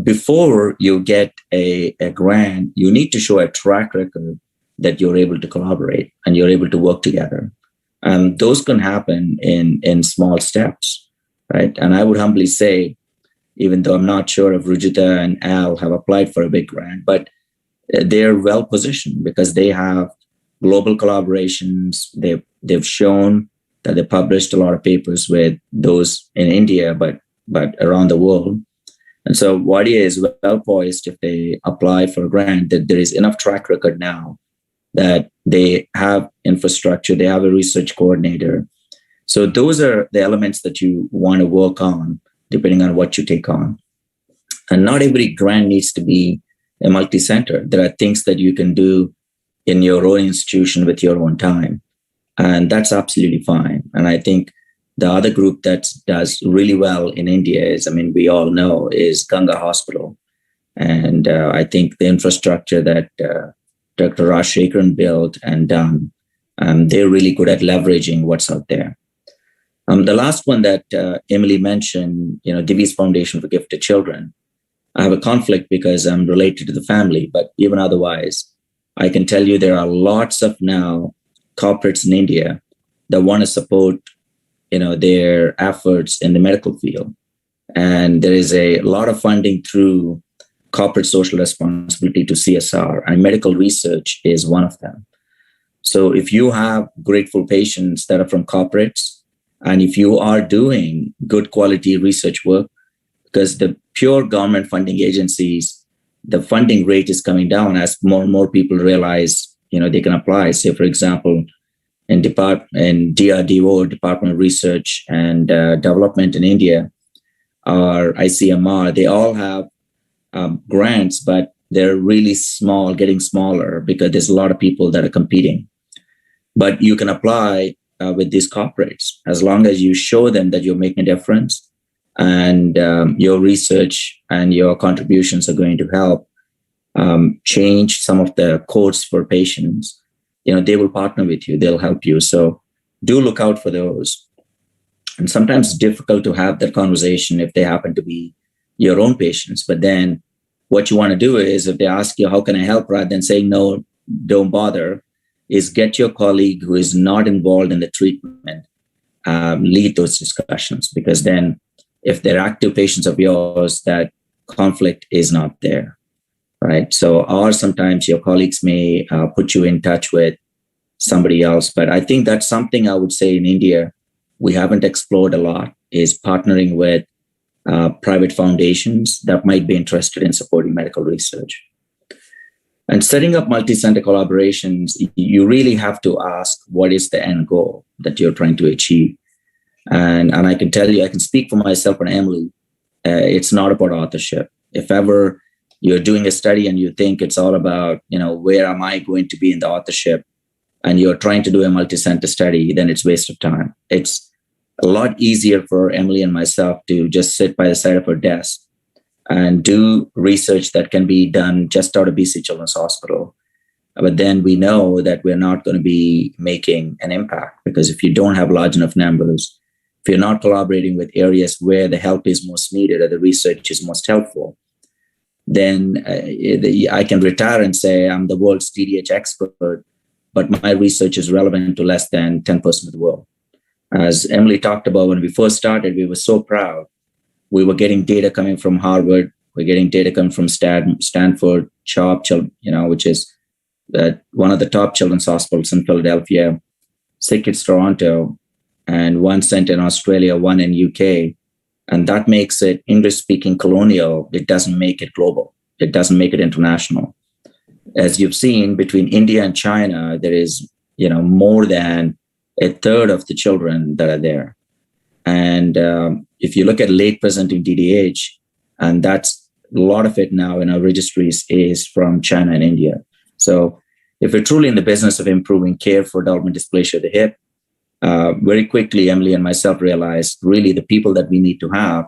Speaker 2: before you get a grant, you need to show a track record that you're able to collaborate and you're able to work together. And those can happen in small steps, right? And I would humbly say, even though I'm not sure if Rujita and Al have applied for a big grant, but they're well positioned because they have global collaborations. They've shown that they published a lot of papers with those in India, but around the world. And so Wadia is well poised if they apply for a grant, that there is enough track record now that they have infrastructure, they have a research coordinator. So those are the elements that you want to work on, depending on what you take on. And not every grant needs to be a multi-center. There are things that you can do in your own institution with your own time. And that's absolutely fine. And I think the other group that does really well in India is, we all know, is Ganga Hospital. And I think the infrastructure that Dr. Rajshekharan built and done, they're really good at leveraging what's out there. The last one that Emily mentioned, Divi's Foundation for Gifted Children. I have a conflict because I'm related to the family, but even otherwise, I can tell you there are lots of now corporates in India that want to support their efforts in the medical field. And there is a lot of funding through corporate social responsibility to CSR, and medical research is one of them. So if you have grateful patients that are from corporates, and if you are doing good quality research work, because the pure government funding agencies, the funding rate is coming down as more and more people realize, they can apply. Say, for example, in DRDO, Department of Research and Development in India, or ICMR, they all have grants, but they're really small, getting smaller because there's a lot of people that are competing. But you can apply with these corporates as long as you show them that you're making a difference and your research and your contributions are going to help change some of the codes for patients. They will partner with you, they'll help you. So do look out for those. And sometimes it's difficult to have that conversation if they happen to be your own patients. But then what you want to do is, if they ask you, how can I help, rather than saying, no, don't bother, is get your colleague who is not involved in the treatment, lead those discussions. Because then if they're active patients of yours, that conflict is not there. Right. So, or sometimes your colleagues may put you in touch with somebody else. But I think that's something I would say in India we haven't explored a lot, is partnering with private foundations that might be interested in supporting medical research. And setting up multi-center collaborations, you really have to ask, what is the end goal that you're trying to achieve? And I can tell you, I can speak for myself and Emily, it's not about authorship. If ever you're doing a study and you think it's all about, where am I going to be in the authorship, and you're trying to do a multi-center study, then it's waste of time. It's a lot easier for Emily and myself to just sit by the side of her desk and do research that can be done just out of BC Children's Hospital. But then we know that we're not going to be making an impact, because if you don't have large enough numbers, if you're not collaborating with areas where the help is most needed or the research is most helpful, then I can retire and say I'm the world's TDH expert, but my research is relevant to less than 10% of the world. As Emily talked about, when we first started, we were so proud. We were getting data coming from Harvard. We're getting data coming from Stanford, CHOP, which is one of the top children's hospitals in Philadelphia, SickKids Toronto, and one center in Australia, one in UK. And that makes it English-speaking colonial. It doesn't make it global. It doesn't make it international. as you've seen, between India and China, there is, more than a third of the children that are there. And if you look at late presenting DDH, and that's a lot of it now in our registries is from China and India. So if we're truly in the business of improving care for development dysplasia of the hip, very quickly, Emily and myself realized really the people that we need to have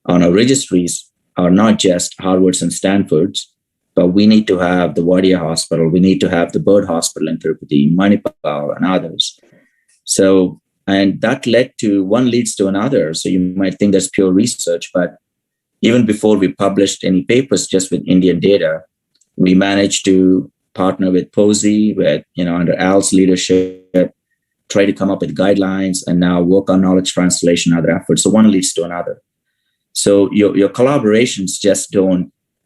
Speaker 2: on our registries are not just Harvards and Stanfords, but we need to have the Wadia Hospital, we need to have the Bird Hospital in Tirupati, Manipal, and others. So, and that led to, one leads to another. So you might think that's pure research, but even before we published any papers just with Indian data, we managed to partner with POSI, with, under Al's leadership, try to come up with guidelines and now work on knowledge translation and other efforts. So one leads to another. So your collaborations just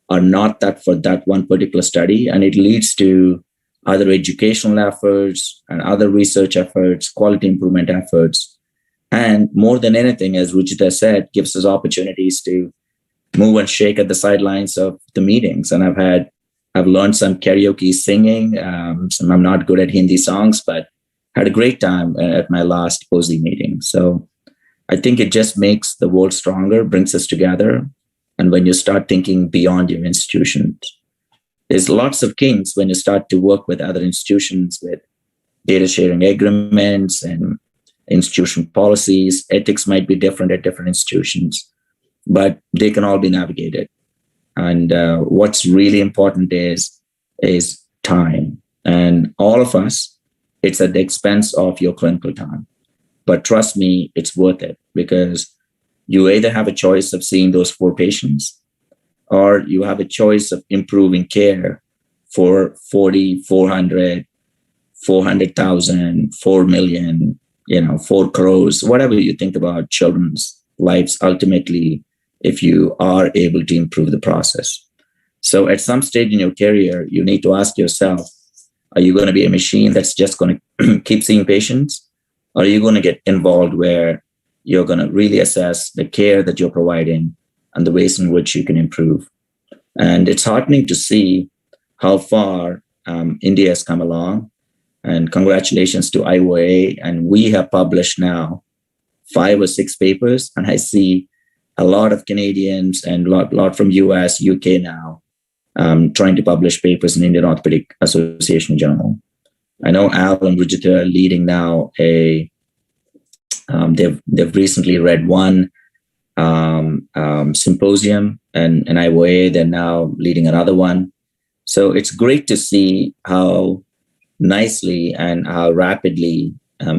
Speaker 2: are not that for that one particular study, and it leads to other educational efforts and other research efforts, quality improvement efforts. And more than anything, as Ruchita said, gives us opportunities to move and shake at the sidelines of the meetings. And I've learned some karaoke singing. I'm not good at Hindi songs, but had a great time at my last POSI meeting. So I think it just makes the world stronger, brings us together. And when you start thinking beyond your institutions, there's lots of kinks when you start to work with other institutions with data sharing agreements and institution policies. Ethics might be different at different institutions, but they can all be navigated. And what's really important is time. And all of us, it's at the expense of your clinical time. But trust me, it's worth it, because you either have a choice of seeing those 4 patients, or you have a choice of improving care for 40, 400, 400,000, 4 million, 4 crores, whatever you think about children's lives ultimately, if you are able to improve the process. So at some stage in your career, you need to ask yourself, are you going to be a machine that's just going to keep seeing patients? Or are you going to get involved where you're going to really assess the care that you're providing and the ways in which you can improve? And it's heartening to see how far India has come along. And congratulations to IOA. And we have published now 5 or 6 papers. And I see a lot of Canadians and a lot from US, UK now, trying to publish papers in Indian Orthopedic Association Journal. I know Al and Rujita are leading now they've recently read one symposium, and IOA, they're now leading another one. So it's great to see how nicely and how rapidly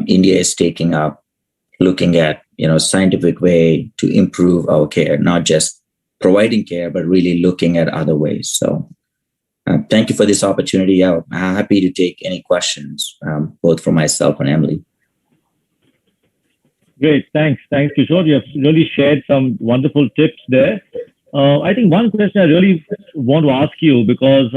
Speaker 2: India is taking up looking at, scientific way to improve our care, not just providing care, but really looking at other ways. So thank you for this opportunity. I'm happy to take any questions, both from myself and Emily.
Speaker 5: Great. Thanks, Kishore. You have really shared some wonderful tips there. I think one question I really want to ask you, because,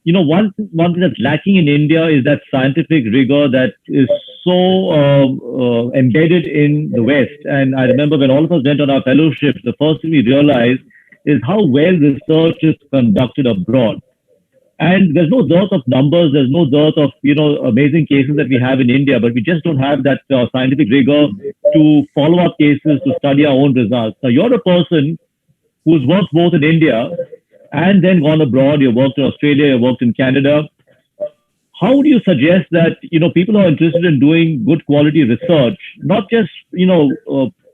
Speaker 5: one thing that's lacking in India is that scientific rigor that is so embedded in the West. And I remember when all of us went on our fellowships, the first thing we realized is how well research is conducted abroad. And there's no dearth of numbers, there's no dearth of, amazing cases that we have in India, but we just don't have that scientific rigor to follow up cases, to study our own results. Now, you're a person who's worked both in India and then gone abroad. You worked in Australia, you worked in Canada. How would you suggest that, people who are interested in doing good quality research, not just,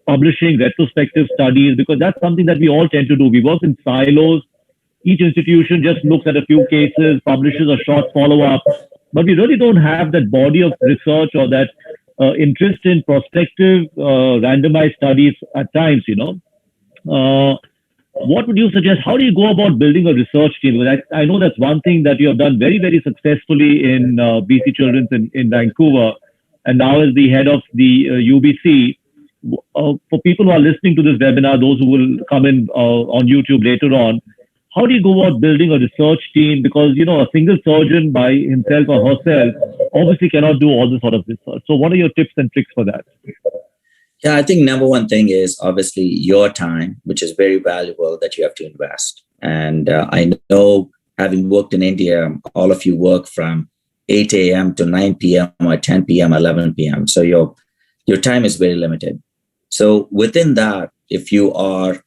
Speaker 5: publishing retrospective studies, because that's something that we all tend to do. We work in silos. Each institution just looks at a few cases, publishes a short follow-up, but we really don't have that body of research or that interest in prospective randomized studies at times, What would you suggest? How do you go about building a research team? Because I know that's one thing that you have done very, very successfully in BC Children's in Vancouver, and now as the head of the UBC. For people who are listening to this webinar, those who will come in on YouTube later on, how do you go about building a research team? Because, a single surgeon by himself or herself obviously cannot do all this sort of research. So what are your tips and tricks for that?
Speaker 2: Yeah, I think number one thing is obviously your time, which is very valuable that you have to invest. And I know having worked in India, all of you work from 8 a.m. to 9 p.m. or 10 p.m., 11 p.m. So your time is very limited. So within that, if you are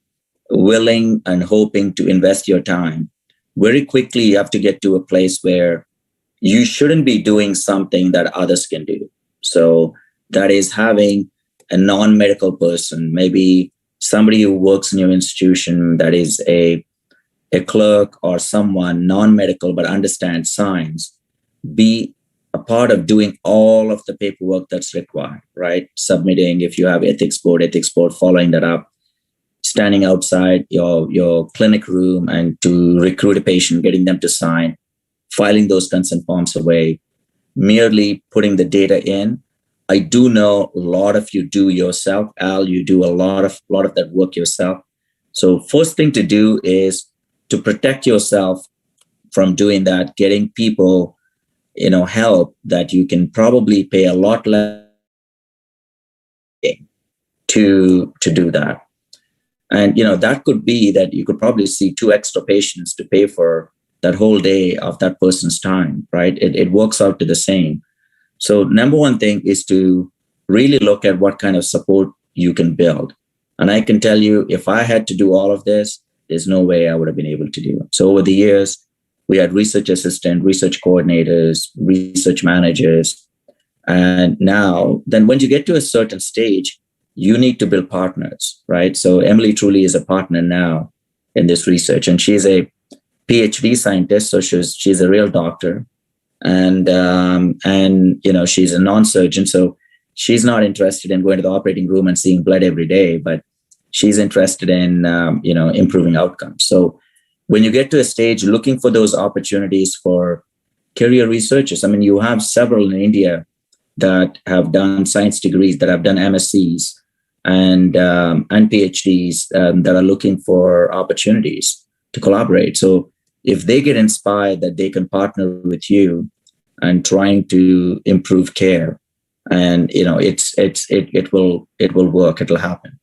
Speaker 2: willing and hoping to invest your time, very quickly you have to get to a place where you shouldn't be doing something that others can do. So that is having a non-medical person, maybe somebody who works in your institution that is a clerk or someone non-medical but understands science, be a part of doing all of the paperwork that's required, right? Submitting, if you have ethics board, following that up, standing outside your clinic room and to recruit a patient, getting them to sign, filing those consent forms away, merely putting the data in. I do know a lot of you do yourself. Al, you do a lot of that work yourself. So first thing to do is to protect yourself from doing that, getting people, help that you can probably pay a lot less to do that. And, that could be that you could probably see 2 extra patients to pay for that whole day of that person's time, right? It works out to the same. So number one thing is to really look at what kind of support you can build. And I can tell you, if I had to do all of this, there's no way I would have been able to do it. So over the years, we had research assistant, research coordinators, research managers. And now, then when you get to a certain stage, you need to build partners, right? So Emily truly is a partner now in this research. And she's a PhD scientist, so she's a real doctor. And she's a non-surgeon, so she's not interested in going to the operating room and seeing blood every day, but she's interested in improving outcomes. So when you get to a stage looking for those opportunities for career researchers, I mean, you have several in India that have done science degrees, that have done MSCs and PhDs that are looking for opportunities to collaborate. So if they get inspired that they can partner with you and trying to improve care, and it will work, it'll happen.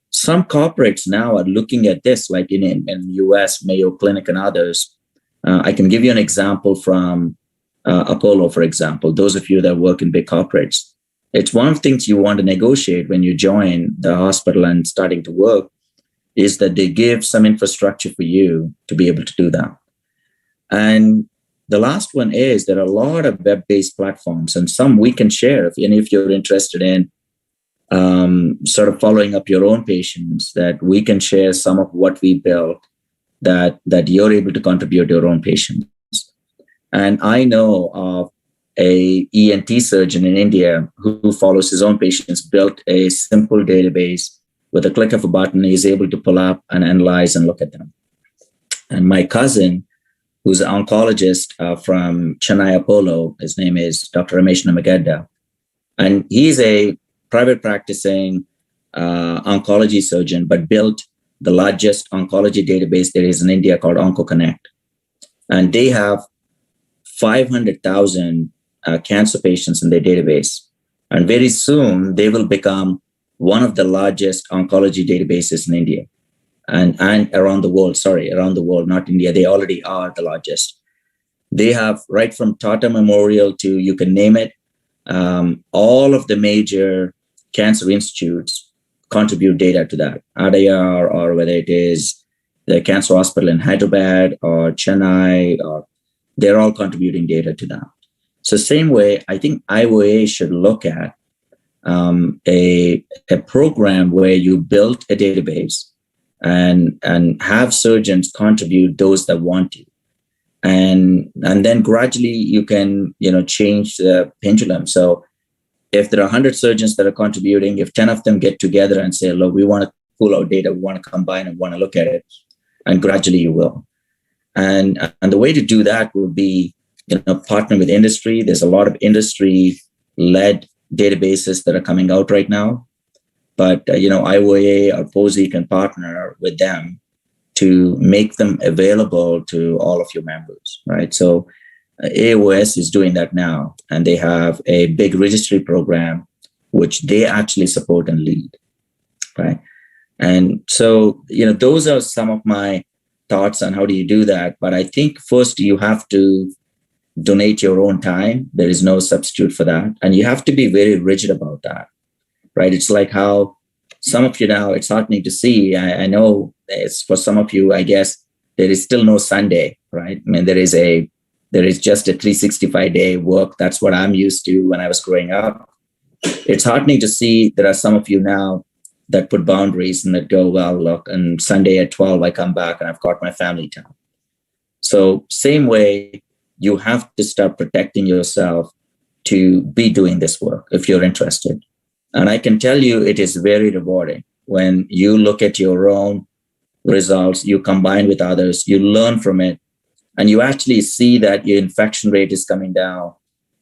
Speaker 2: Some corporates now are looking at this, like in US, Mayo Clinic and others. I can give you an example from Apollo, for example. Those of you that work in big corporates, it's one of the things you want to negotiate when you join the hospital and starting to work, is that they give some infrastructure for you to be able to do that. And the last one is there are a lot of web-based platforms, and some we can share if you're interested in sort of following up your own patients, that we can share some of what we built that you're able to contribute to your own patients. And I know of a ENT surgeon in India who follows his own patients, built a simple database. With a click of a button, he's able to pull up and analyze and look at them. And my cousin, who's an oncologist from Chennai Apollo, his name is Dr. Ramesh Namagedda, and he's a private practicing oncology surgeon, but built the largest oncology database there is in India called OncoConnect. And they have 500,000 cancer patients in their database. And very soon they will become one of the largest oncology databases in India and around the world. Sorry, around the world, not India. They already are the largest. They have, right from Tata Memorial to, you can name it, all of the major cancer institutes contribute data to that. Adayar, or whether it is the cancer hospital in Hyderabad or Chennai, or they're all contributing data to that. So same way, I think IOA should look at a program where you build a database and have surgeons contribute those that want to. And then gradually you can, change the pendulum. So if there are 100 surgeons that are contributing, if 10 of them get together and say, look, we want to pull our data, we want to combine and want to look at it, and gradually you will. And the way to do that would be, partner with industry. There's a lot of industry-led databases that are coming out right now. But, IOA or POSI can partner with them to make them available to all of your members, right? So AOS is doing that now, and they have a big registry program, which they actually support and lead, right? And so, those are some of my thoughts on how do you do that. But I think first you have to donate your own time. There is no substitute for that. And you have to be very rigid about that, right? It's like how some of you now, it's heartening to see. I know it's for some of you, I guess, there is still no Sunday, right? I mean, there is just a 365-day work. That's what I'm used to when I was growing up. It's heartening to see there are some of you now that put boundaries and that go, well, look, and Sunday at 12, I come back and I've got my family time. So same way, you have to start protecting yourself to be doing this work if you're interested. And I can tell you it is very rewarding when you look at your own results, you combine with others, you learn from it, and you actually see that your infection rate is coming down.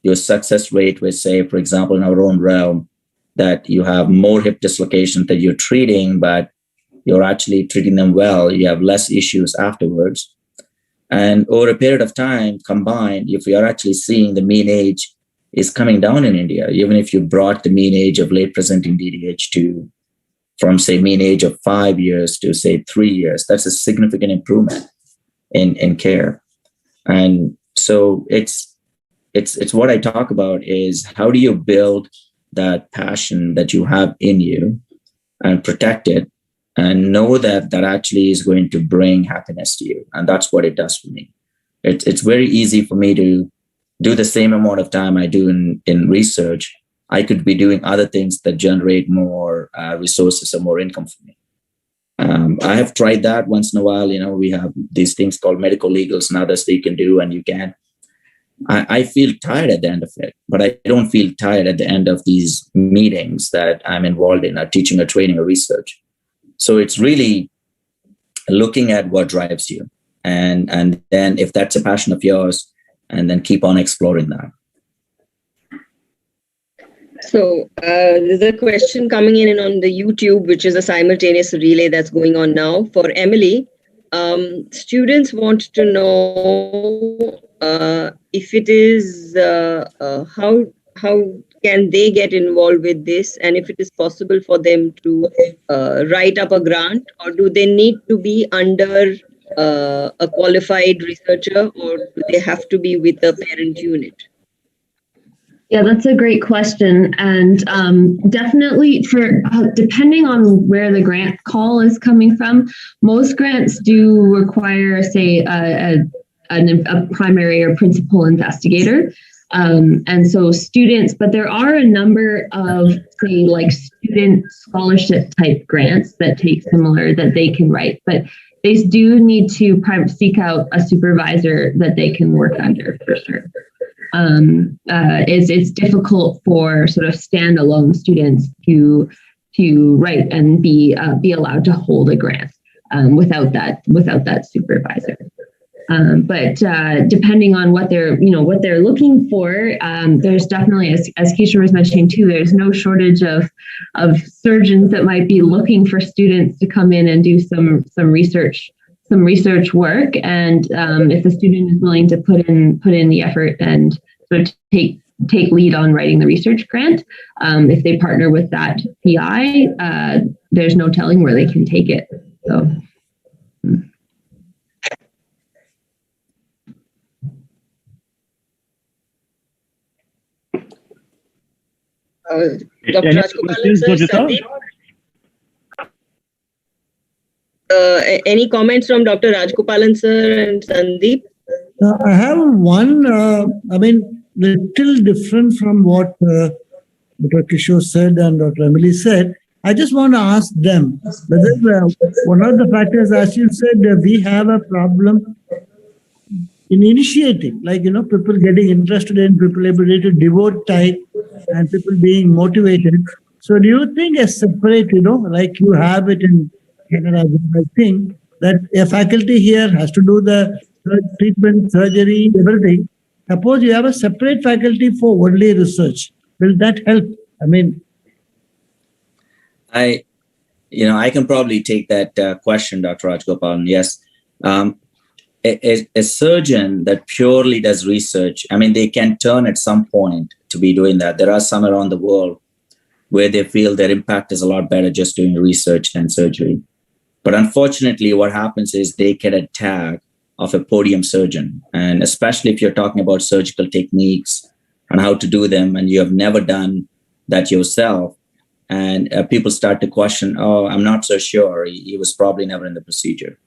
Speaker 2: Your success rate with, say, for example, in our own realm, that you have more hip dislocation that you're treating, but you're actually treating them well. You have less issues afterwards. And over a period of time, combined, if we are actually seeing the mean age is coming down in India, even if you brought the mean age of late presenting DDH to from, say, mean age of 5 years to, say, 3 years, that's a significant improvement in care. And so it's what I talk about is how do you build that passion that you have in you and protect it and know that that actually is going to bring happiness to you. And that's what it does for me. It's very easy for me to do the same amount of time I do in research. I could be doing other things that generate more resources or more income for me. I have tried that once in a while. We have these things called medical legals and others that you can do, and you can. I feel tired at the end of it, but I don't feel tired at the end of these meetings that I'm involved in, or teaching or training or research. So it's really looking at what drives you. And then if that's a passion of yours, and then keep on exploring that.
Speaker 3: So there's a question coming in on the YouTube, which is a simultaneous relay that's going on now. For Emily, students want to know if it is, how can they get involved with this, and if it is possible for them to write up a grant, or do they need to be under a qualified researcher, or do they have to be with a parent unit?
Speaker 6: Yeah, that's a great question. And definitely for depending on where the grant call is coming from, most grants do require, say, a primary or principal investigator. And so students, but there are a number of, say, like student scholarship type grants that take similar that they can write, but they do need to seek out a supervisor that they can work under for sure. It's difficult for sort of standalone students to write and be allowed to hold a grant without that supervisor. But depending on what they're looking for, there's definitely, as Keisha was mentioning too, there's no shortage of surgeons that might be looking for students to come in and do some research work. And if the student is willing to put in the effort and sort of take lead on writing the research grant, if they partner with that PI, there's no telling where they can take it. So.
Speaker 3: Dr. Rajgopalan sir, Sandeep? Any comments from Dr. Rajgopalan sir and Sandeep?
Speaker 4: I have one, little different from what Dr. Kishore said and Dr. Emily said. I just want to ask them whether one of the factors, as you said, we have a problem in initiating, people getting interested in, people able to devote time, and people being motivated. So do you think a separate, like you have it in Canada, I think that a faculty here has to do the treatment, surgery, everything. Suppose you have a separate faculty for only research. Will that help?
Speaker 2: I can probably take that question, Dr. Rajgopalan. Yes. A surgeon that purely does research, they can turn at some point to be doing that. There are some around the world where they feel their impact is a lot better just doing research than surgery. But unfortunately, what happens is they get a tag of a podium surgeon. And especially if you're talking about surgical techniques and how to do them, and you have never done that yourself, and people start to question, oh, I'm not so sure. He was probably never in the procedure.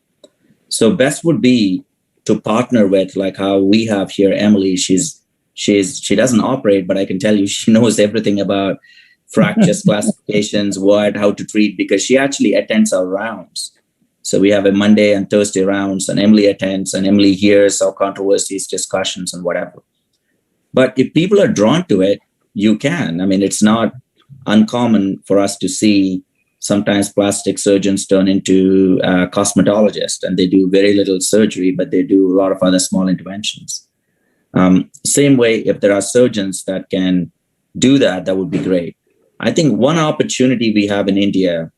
Speaker 2: So best would be to partner with, like how we have here, Emily. She doesn't operate, but I can tell you she knows everything about fractures, classifications, how to treat, because she actually attends our rounds. So we have a Monday and Thursday rounds, and Emily attends, and Emily hears our controversies, discussions, and whatever. But if people are drawn to it, you can. I mean, it's not uncommon for us to see sometimes plastic surgeons turn into cosmetologists, and they do very little surgery, but they do a lot of other small interventions. Same way, if there are surgeons that can do that, that would be great. I think one opportunity we have in India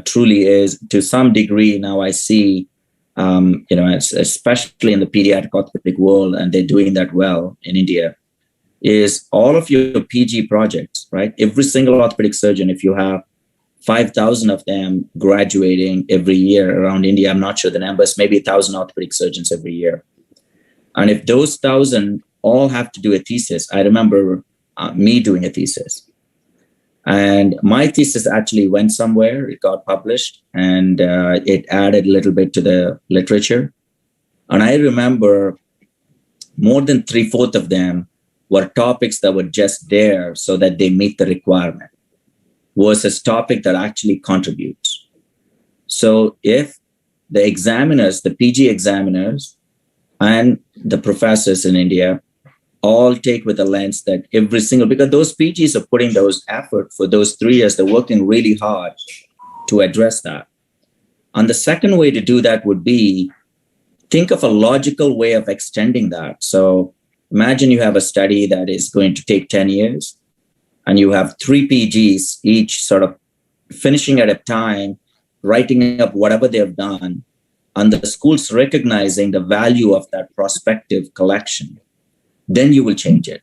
Speaker 2: truly is, to some degree, now I see, especially in the pediatric orthopedic world, and they're doing that well in India, is all of your PG projects, right? Every single orthopedic surgeon, if you have 5,000 of them graduating every year around India, I'm not sure the numbers, maybe 1,000 orthopedic surgeons every year. And if those 1,000 all have to do a thesis, I remember me doing a thesis. And my thesis actually went somewhere, it got published, and it added a little bit to the literature. And I remember more than 3/4 of them were topics that were just there so that they meet the requirement, versus topic that actually contributes. So if the examiners, the PG examiners and the professors in India all take with a lens that every single, because those PGs are putting those effort for those 3 years, they're working really hard to address that. And the second way to do that would be, think of a logical way of extending that. So imagine you have a study that is going to take 10 years, and you have 3 PGs, each sort of finishing at a time, writing up whatever they've done, and the school's recognizing the value of that prospective collection. Then you will change it.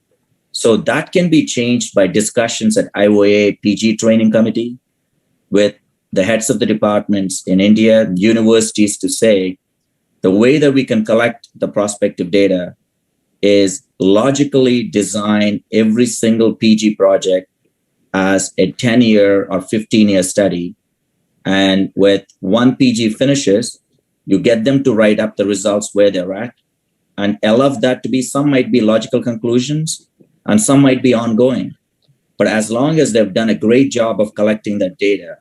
Speaker 2: So that can be changed by discussions at IOA PG training committee with the heads of the departments in India, universities, to say the way that we can collect the prospective data is logically design every single PG project as a 10-year or 15-year study. And with one PG finishes, you get them to write up the results where they're at. And allow that to be, some might be logical conclusions and some might be ongoing. But as long as they've done a great job of collecting that data,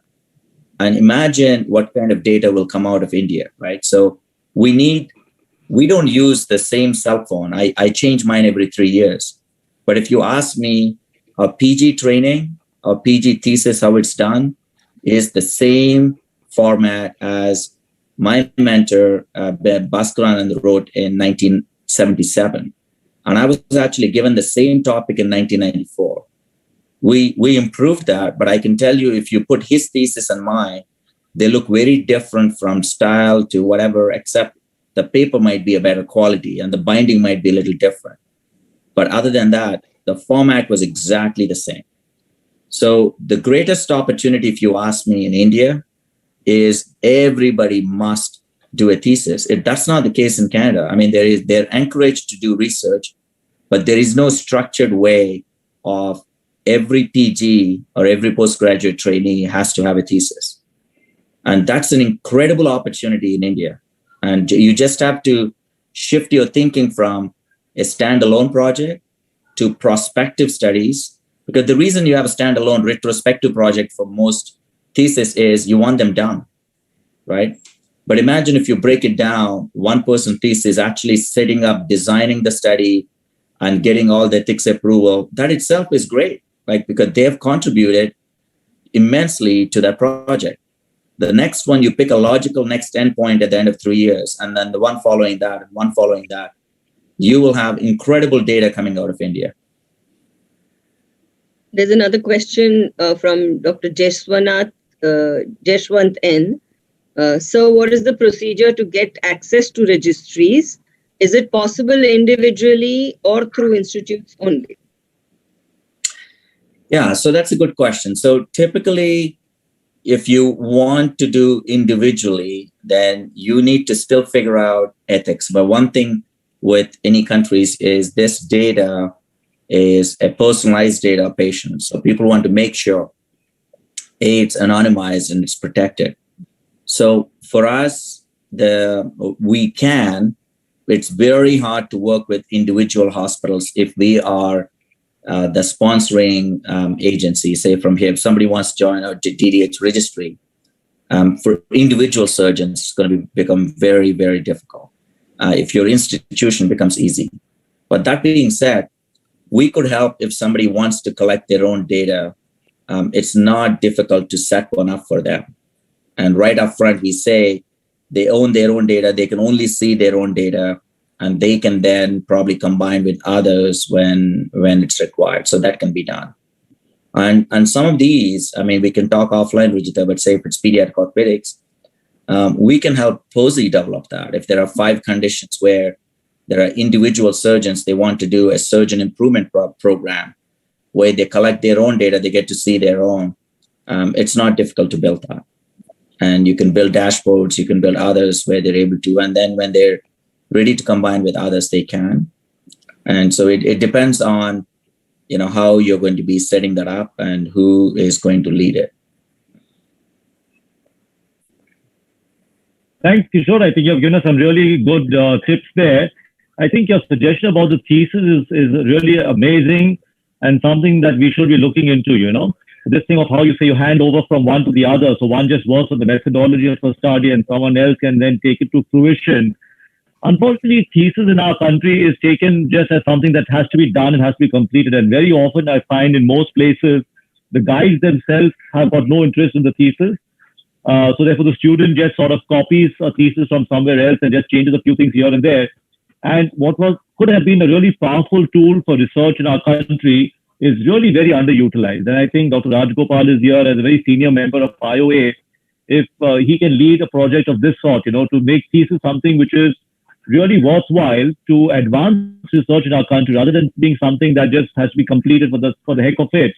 Speaker 2: and imagine what kind of data will come out of India, right? So we don't use the same cell phone. I change mine every 3 years. But if you ask me, a PG training or PG thesis, how it's done, is the same format as my mentor, Bhaskaranand, wrote in 1977. And I was actually given the same topic in 1994. We improved that, but I can tell you, if you put his thesis and mine, they look very different from style to whatever, except the paper might be a better quality and the binding might be a little different. But other than that, the format was exactly the same. So the greatest opportunity, if you ask me, in India, is everybody must do a thesis. That's not the case in Canada. I mean, they're encouraged to do research, but there is no structured way of every PG or every postgraduate trainee has to have a thesis. And that's an incredible opportunity in India. And you just have to shift your thinking from a standalone project to prospective studies, because the reason you have a standalone retrospective project for most thesis is you want them done, right? But imagine if you break it down, one person thesis actually setting up, designing the study and getting all the ethics approval. That itself is great, like, because they have contributed immensely to that project. The next one, you pick a logical next endpoint at the end of 3 years, and then the one following that and one following that. You will have incredible data coming out of India.
Speaker 3: There's another question from Dr. Jeshwant N. So what is the procedure to get access to registries? Is it possible individually or through institutes only?
Speaker 2: Yeah, so that's a good question. So typically, if you want to do individually, then you need to still figure out ethics. But one thing with any countries is this data is a personalized data of patients. So people want to make sure it's anonymized and it's protected. So for us, it's very hard to work with individual hospitals if we are the sponsoring agency. Say from here, if somebody wants to join our DDH registry, for individual surgeons, it's going to become very, very difficult. If your institution becomes easy. But that being said, we could help if somebody wants to collect their own data. It's not difficult to set one up for them. And right up front, we say they own their own data. They can only see their own data, and they can then probably combine with others when it's required. So that can be done. And some of these, I mean, we can talk offline, Rujita, but say if it's pediatric orthopedics, we can help POSI develop that. If there are 5 conditions where there are individual surgeons, they want to do a surgeon improvement program where they collect their own data, they get to see their own. It's not difficult to build that. And you can build dashboards, you can build others where they're able to. And then when they're ready to combine with others, they can. And so it depends on, how you're going to be setting that up and who is going to lead it.
Speaker 5: Thanks, Kishore. I think you've given us some really good tips there. I think your suggestion about the thesis is really amazing and something that we should be looking into, This thing of how you say you hand over from one to the other. So one just works on the methodology of a study and someone else can then take it to fruition. Unfortunately, thesis in our country is taken just as something that has to be done and has to be completed. And very often I find in most places, the guys themselves have got no interest in the thesis. So therefore, the student just sort of copies a thesis from somewhere else and just changes a few things here and there. And what could have been a really powerful tool for research in our country is really very underutilized. And I think Dr. Rajgopal is here as a very senior member of IOA. If he can lead a project of this sort, to make thesis something which is really worthwhile to advance research in our country, rather than being something that just has to be completed for the heck of it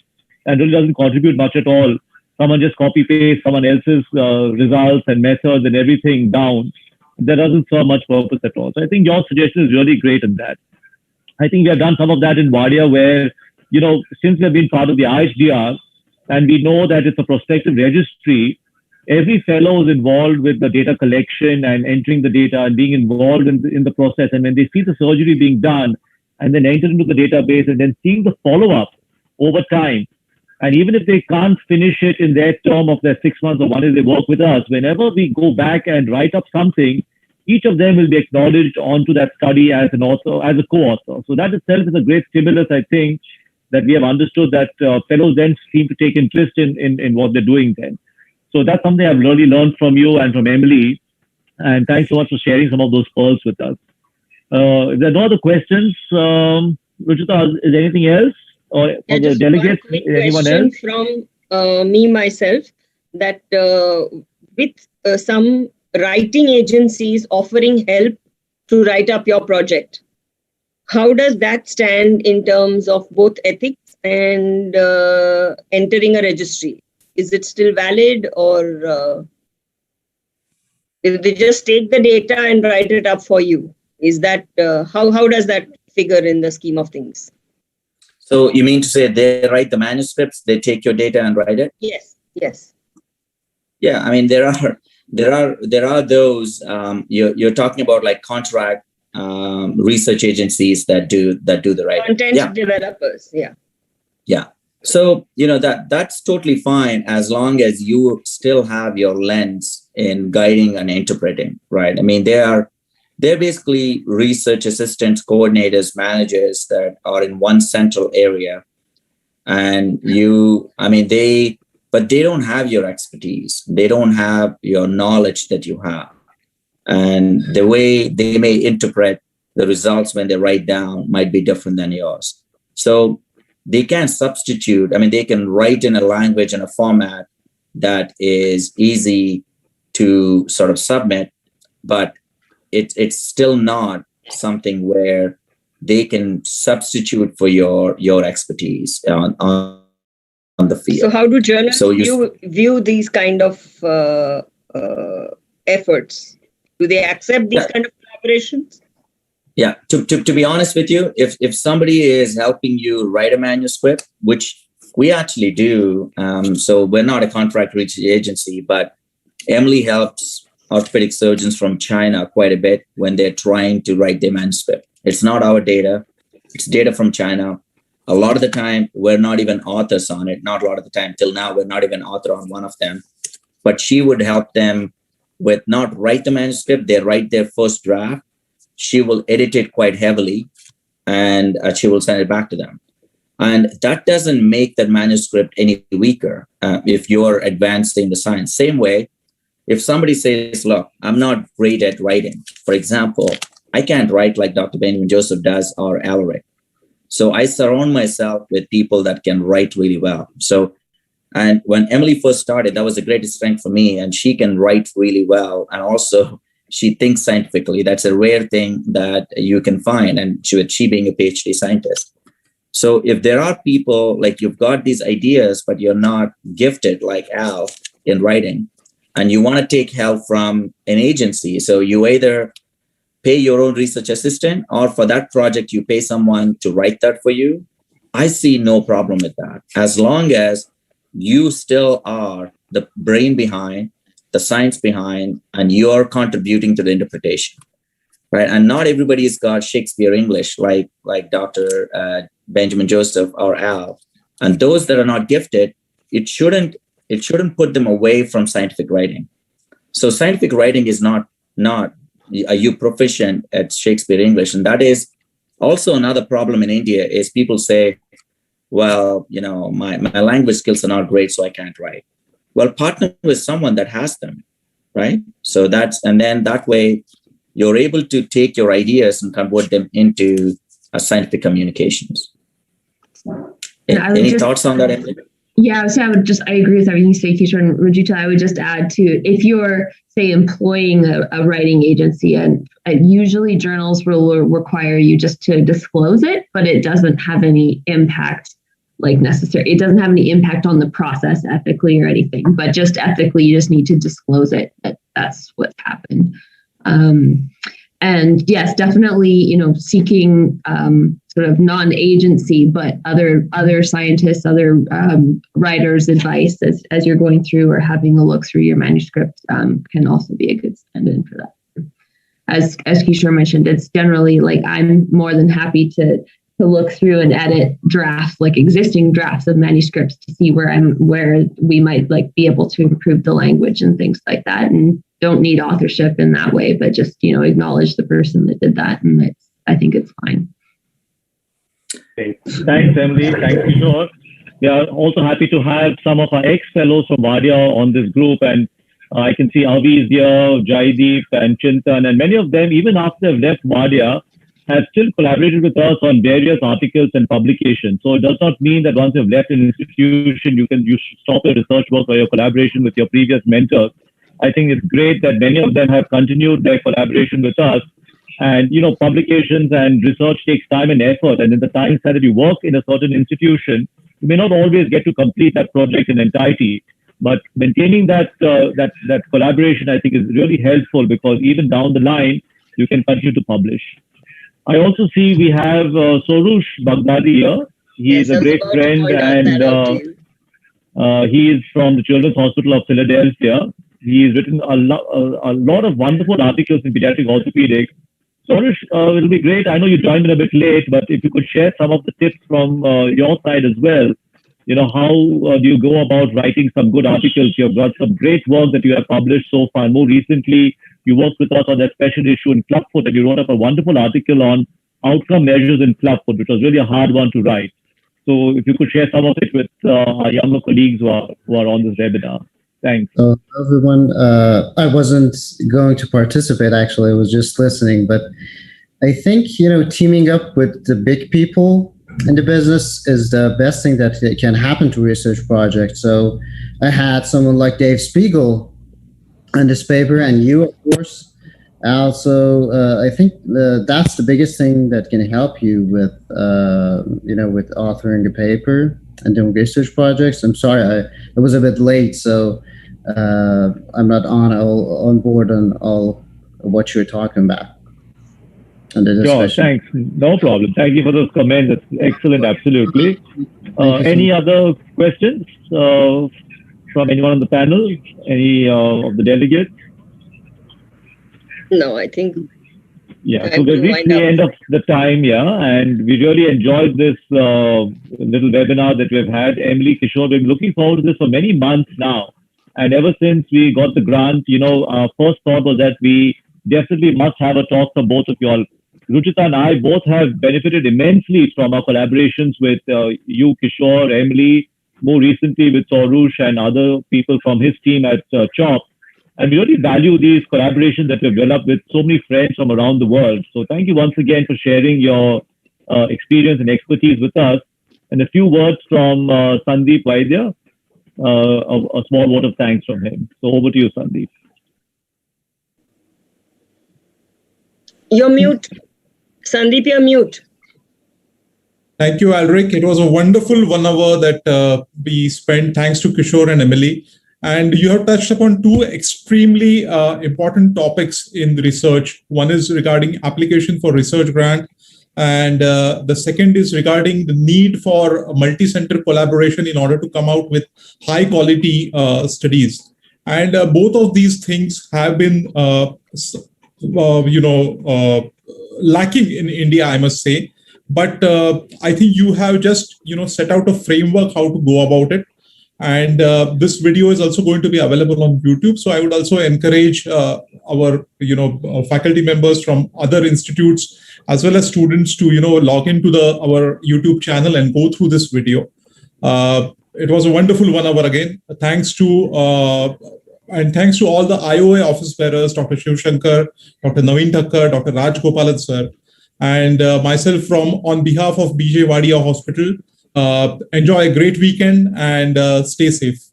Speaker 5: and really doesn't contribute much at all. Someone just copy paste someone else's results and methods and everything down. That doesn't serve much purpose at all. So I think your suggestion is really great in that. I think we have done some of that in Wadia where, since we have been part of the IHDR and we know that it's a prospective registry, every fellow is involved with the data collection and entering the data and being involved in the process. And when they see the surgery being done and then enter into the database and then seeing the follow-up over time, and even if they can't finish it in their term of their 6 months or 1 year they work with us, whenever we go back and write up something, each of them will be acknowledged onto that study as an author, as a co-author. So that itself is a great stimulus, I think, that we have understood that fellows then seem to take interest in what they're doing then. So that's something I've really learned from you and from Emily. And thanks so much for sharing some of those pearls with us. If there are no other questions, Ruchita, is there anything else? Or for the delegates, anyone else?
Speaker 3: From me, myself, that with some writing agencies offering help to write up your project, how does that stand in terms of both ethics and entering a registry? Is it still valid, or if they just take the data and write it up for you? Is that how does that figure in the scheme of things?
Speaker 2: So you mean to say they write the manuscripts, they take your data and write it?
Speaker 3: Yes. Yes.
Speaker 2: Yeah, I mean there are those you're talking about like contract research agencies that do the writing.
Speaker 3: Content developers, yeah.
Speaker 2: Yeah. So that's totally fine as long as you still have your lens in guiding and interpreting, right? I mean they're basically research assistants, coordinators, managers that are in one central area. And but they don't have your expertise. They don't have your knowledge that you have. And the way they may interpret the results when they write down might be different than yours. So they can substitute. I mean, they can write in a language and a format that is easy to sort of submit, but it's still not something where they can substitute for your expertise on the field.
Speaker 3: So how do journals view these kind of efforts? Do they accept these kind of collaborations?
Speaker 2: Yeah, to be honest with you, if somebody is helping you write a manuscript, which we actually do, so we're not a contract research agency, but Emily helps orthopedic surgeons from China quite a bit when they're trying to write their manuscript. It's not our data, it's data from China. A lot of the time, we're not even authors on it. Not a lot of the time, till now, we're not even author on one of them. But she would help them with not write the manuscript, they write their first draft. She will edit it quite heavily, and she will send it back to them. And that doesn't make that manuscript any weaker if you're advancing the science. Same way, if somebody says, look, I'm not great at writing. For example, I can't write like Dr. Benjamin Joseph does or Alaric. So I surround myself with people that can write really well. So, and when Emily first started, that was the greatest strength for me. And she can write really well. And also she thinks scientifically. That's a rare thing that you can find. And she being a PhD scientist. So if there are people like you've got these ideas, but you're not gifted like Al in writing, and you want to take help from an agency, so you either pay your own research assistant, or for that project, you pay someone to write that for you. I see no problem with that. As long as you still are the brain behind, the science behind, and you're contributing to the interpretation, right? And not everybody's got Shakespeare English like Dr. Benjamin Joseph or Al. And those that are not gifted, it shouldn't put them away from scientific writing. So scientific writing is not are you proficient at Shakespeare English? And that is also another problem in India is people say, well, my language skills are not great, so I can't write. Well, partner with someone that has them, right? So and then that way you're able to take your ideas and convert them into scientific communications. Any thoughts on that, Emily?
Speaker 6: Yeah, so I agree with everything you say, Kishore and Rajita. I would just add to, if you're, say, employing a writing agency, and usually journals will require you just to disclose it, but it doesn't have any impact, it doesn't have any impact on the process ethically or anything, but just ethically, you just need to disclose it. That's what's happened. And yes, definitely, seeking sort of non-agency, but other scientists, other writers' advice as you're going through or having a look through your manuscript can also be a good stand-in for that. As Kishore mentioned, it's generally I'm more than happy to look through and edit drafts, existing drafts of manuscripts, to see where we might be able to improve the language and things like that, and don't need authorship in that way, but just acknowledge the person that did that, and I think it's fine.
Speaker 5: Okay. Thanks, Emily. Thanks, Kishore. We are also happy to have some of our ex-fellows from Vadia on this group, and I can see Avi is here, Jaideep and Chintan, and many of them, even after they've left Vadia, have still collaborated with us on various articles and publications. So it does not mean that once you've left an institution, you should stop your research work or your collaboration with your previous mentors. I think it's great that many of them have continued their collaboration with us. And, publications and research takes time and effort. And in the time that you work in a certain institution, you may not always get to complete that project in entirety. But maintaining that collaboration, I think, is really helpful, because even down the line, you can continue to publish. I also see we have Sorush Baghdadi here. He is a great friend, and he is from the Children's Hospital of Philadelphia. He's written a lot of wonderful articles in pediatric orthopedic. Sorush, it'll be great. I know you joined in a bit late, but if you could share some of the tips from your side as well. How do you go about writing some good articles? You've got some great work that you have published so far. More recently, you worked with us on that special issue in clubfoot, and you wrote up a wonderful article on outcome measures in clubfoot, which was really a hard one to write. So if you could share some of it with our younger colleagues who are on this webinar. Thanks.
Speaker 7: So everyone, I wasn't going to participate, actually. I was just listening. But I think, teaming up with the big people in the business is the best thing that can happen to research projects. So I had someone like Dave Spiegel on this paper, and you, of course. Also, I think that's the biggest thing that can help you with, with authoring a paper. and doing research projects. I'm sorry, I was a bit late, so I'm not on board on all of what you're talking about.
Speaker 5: Sure, thanks. No problem. Thank you for those comments. That's excellent, absolutely. Any other questions from anyone on the panel? Any of the delegates?
Speaker 3: No, I think.
Speaker 5: Yeah, so we've reached the end of the time, and we really enjoyed this little webinar that we've had. Emily, Kishore, we've been looking forward to this for many months now. And ever since we got the grant, our first thought was that we definitely must have a talk from both of you all. Ruchita and I both have benefited immensely from our collaborations with you, Kishore, Emily, more recently with Sorush and other people from his team at CHOP. And we really value these collaborations that we've developed with so many friends from around the world. So thank you once again for sharing your experience and expertise with us. And a few words from Sandeep Vaidya, a small word of thanks from him. So over to you, Sandeep.
Speaker 3: You're mute. Sandeep, you're mute.
Speaker 8: Thank you, Alric. It was a wonderful 1 hour that we spent, thanks to Kishore and Emily. And you have touched upon two extremely important topics in the research. One is regarding application for research grant. And the second is regarding the need for multi-center collaboration in order to come out with high quality studies. And both of these things have been, lacking in India, I must say. But I think you have just, set out a framework how to go about it. And this video is also going to be available on YouTube. So I would also encourage our, faculty members from other institutes as well as students to, log into our YouTube channel and go through this video. It was a wonderful 1 hour again. Thanks to all the IOA office bearers, Dr. Shiv Shankar, Dr. Naveen Thakkar, Dr. Raj Gopalan sir, and myself on behalf of BJ Wadia Hospital. Enjoy a great weekend and stay safe.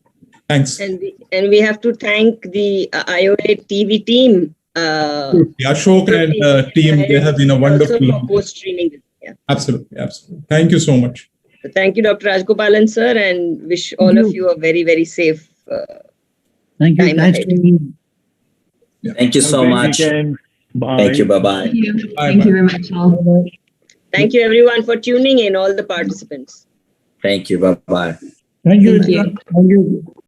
Speaker 8: Thanks.
Speaker 3: And we have to thank the IOATV team.
Speaker 8: Ashok and team, they have been a wonderful.
Speaker 3: Post-streaming. Yeah.
Speaker 8: Absolutely. Thank you so much.
Speaker 3: So thank you, Dr. Raj Gopalan sir, and wish all of you a very, very safe
Speaker 4: Thank you. Thanks to you.
Speaker 2: Yeah. Thank you so much.
Speaker 5: Bye.
Speaker 2: Thank you. Bye-bye.
Speaker 6: Thank you. Thank you very much, all.
Speaker 3: Thank you, everyone, for tuning in, all the participants.
Speaker 2: Thank you. Bye-bye.
Speaker 4: Thank you.
Speaker 6: Thank you.
Speaker 4: Thank you.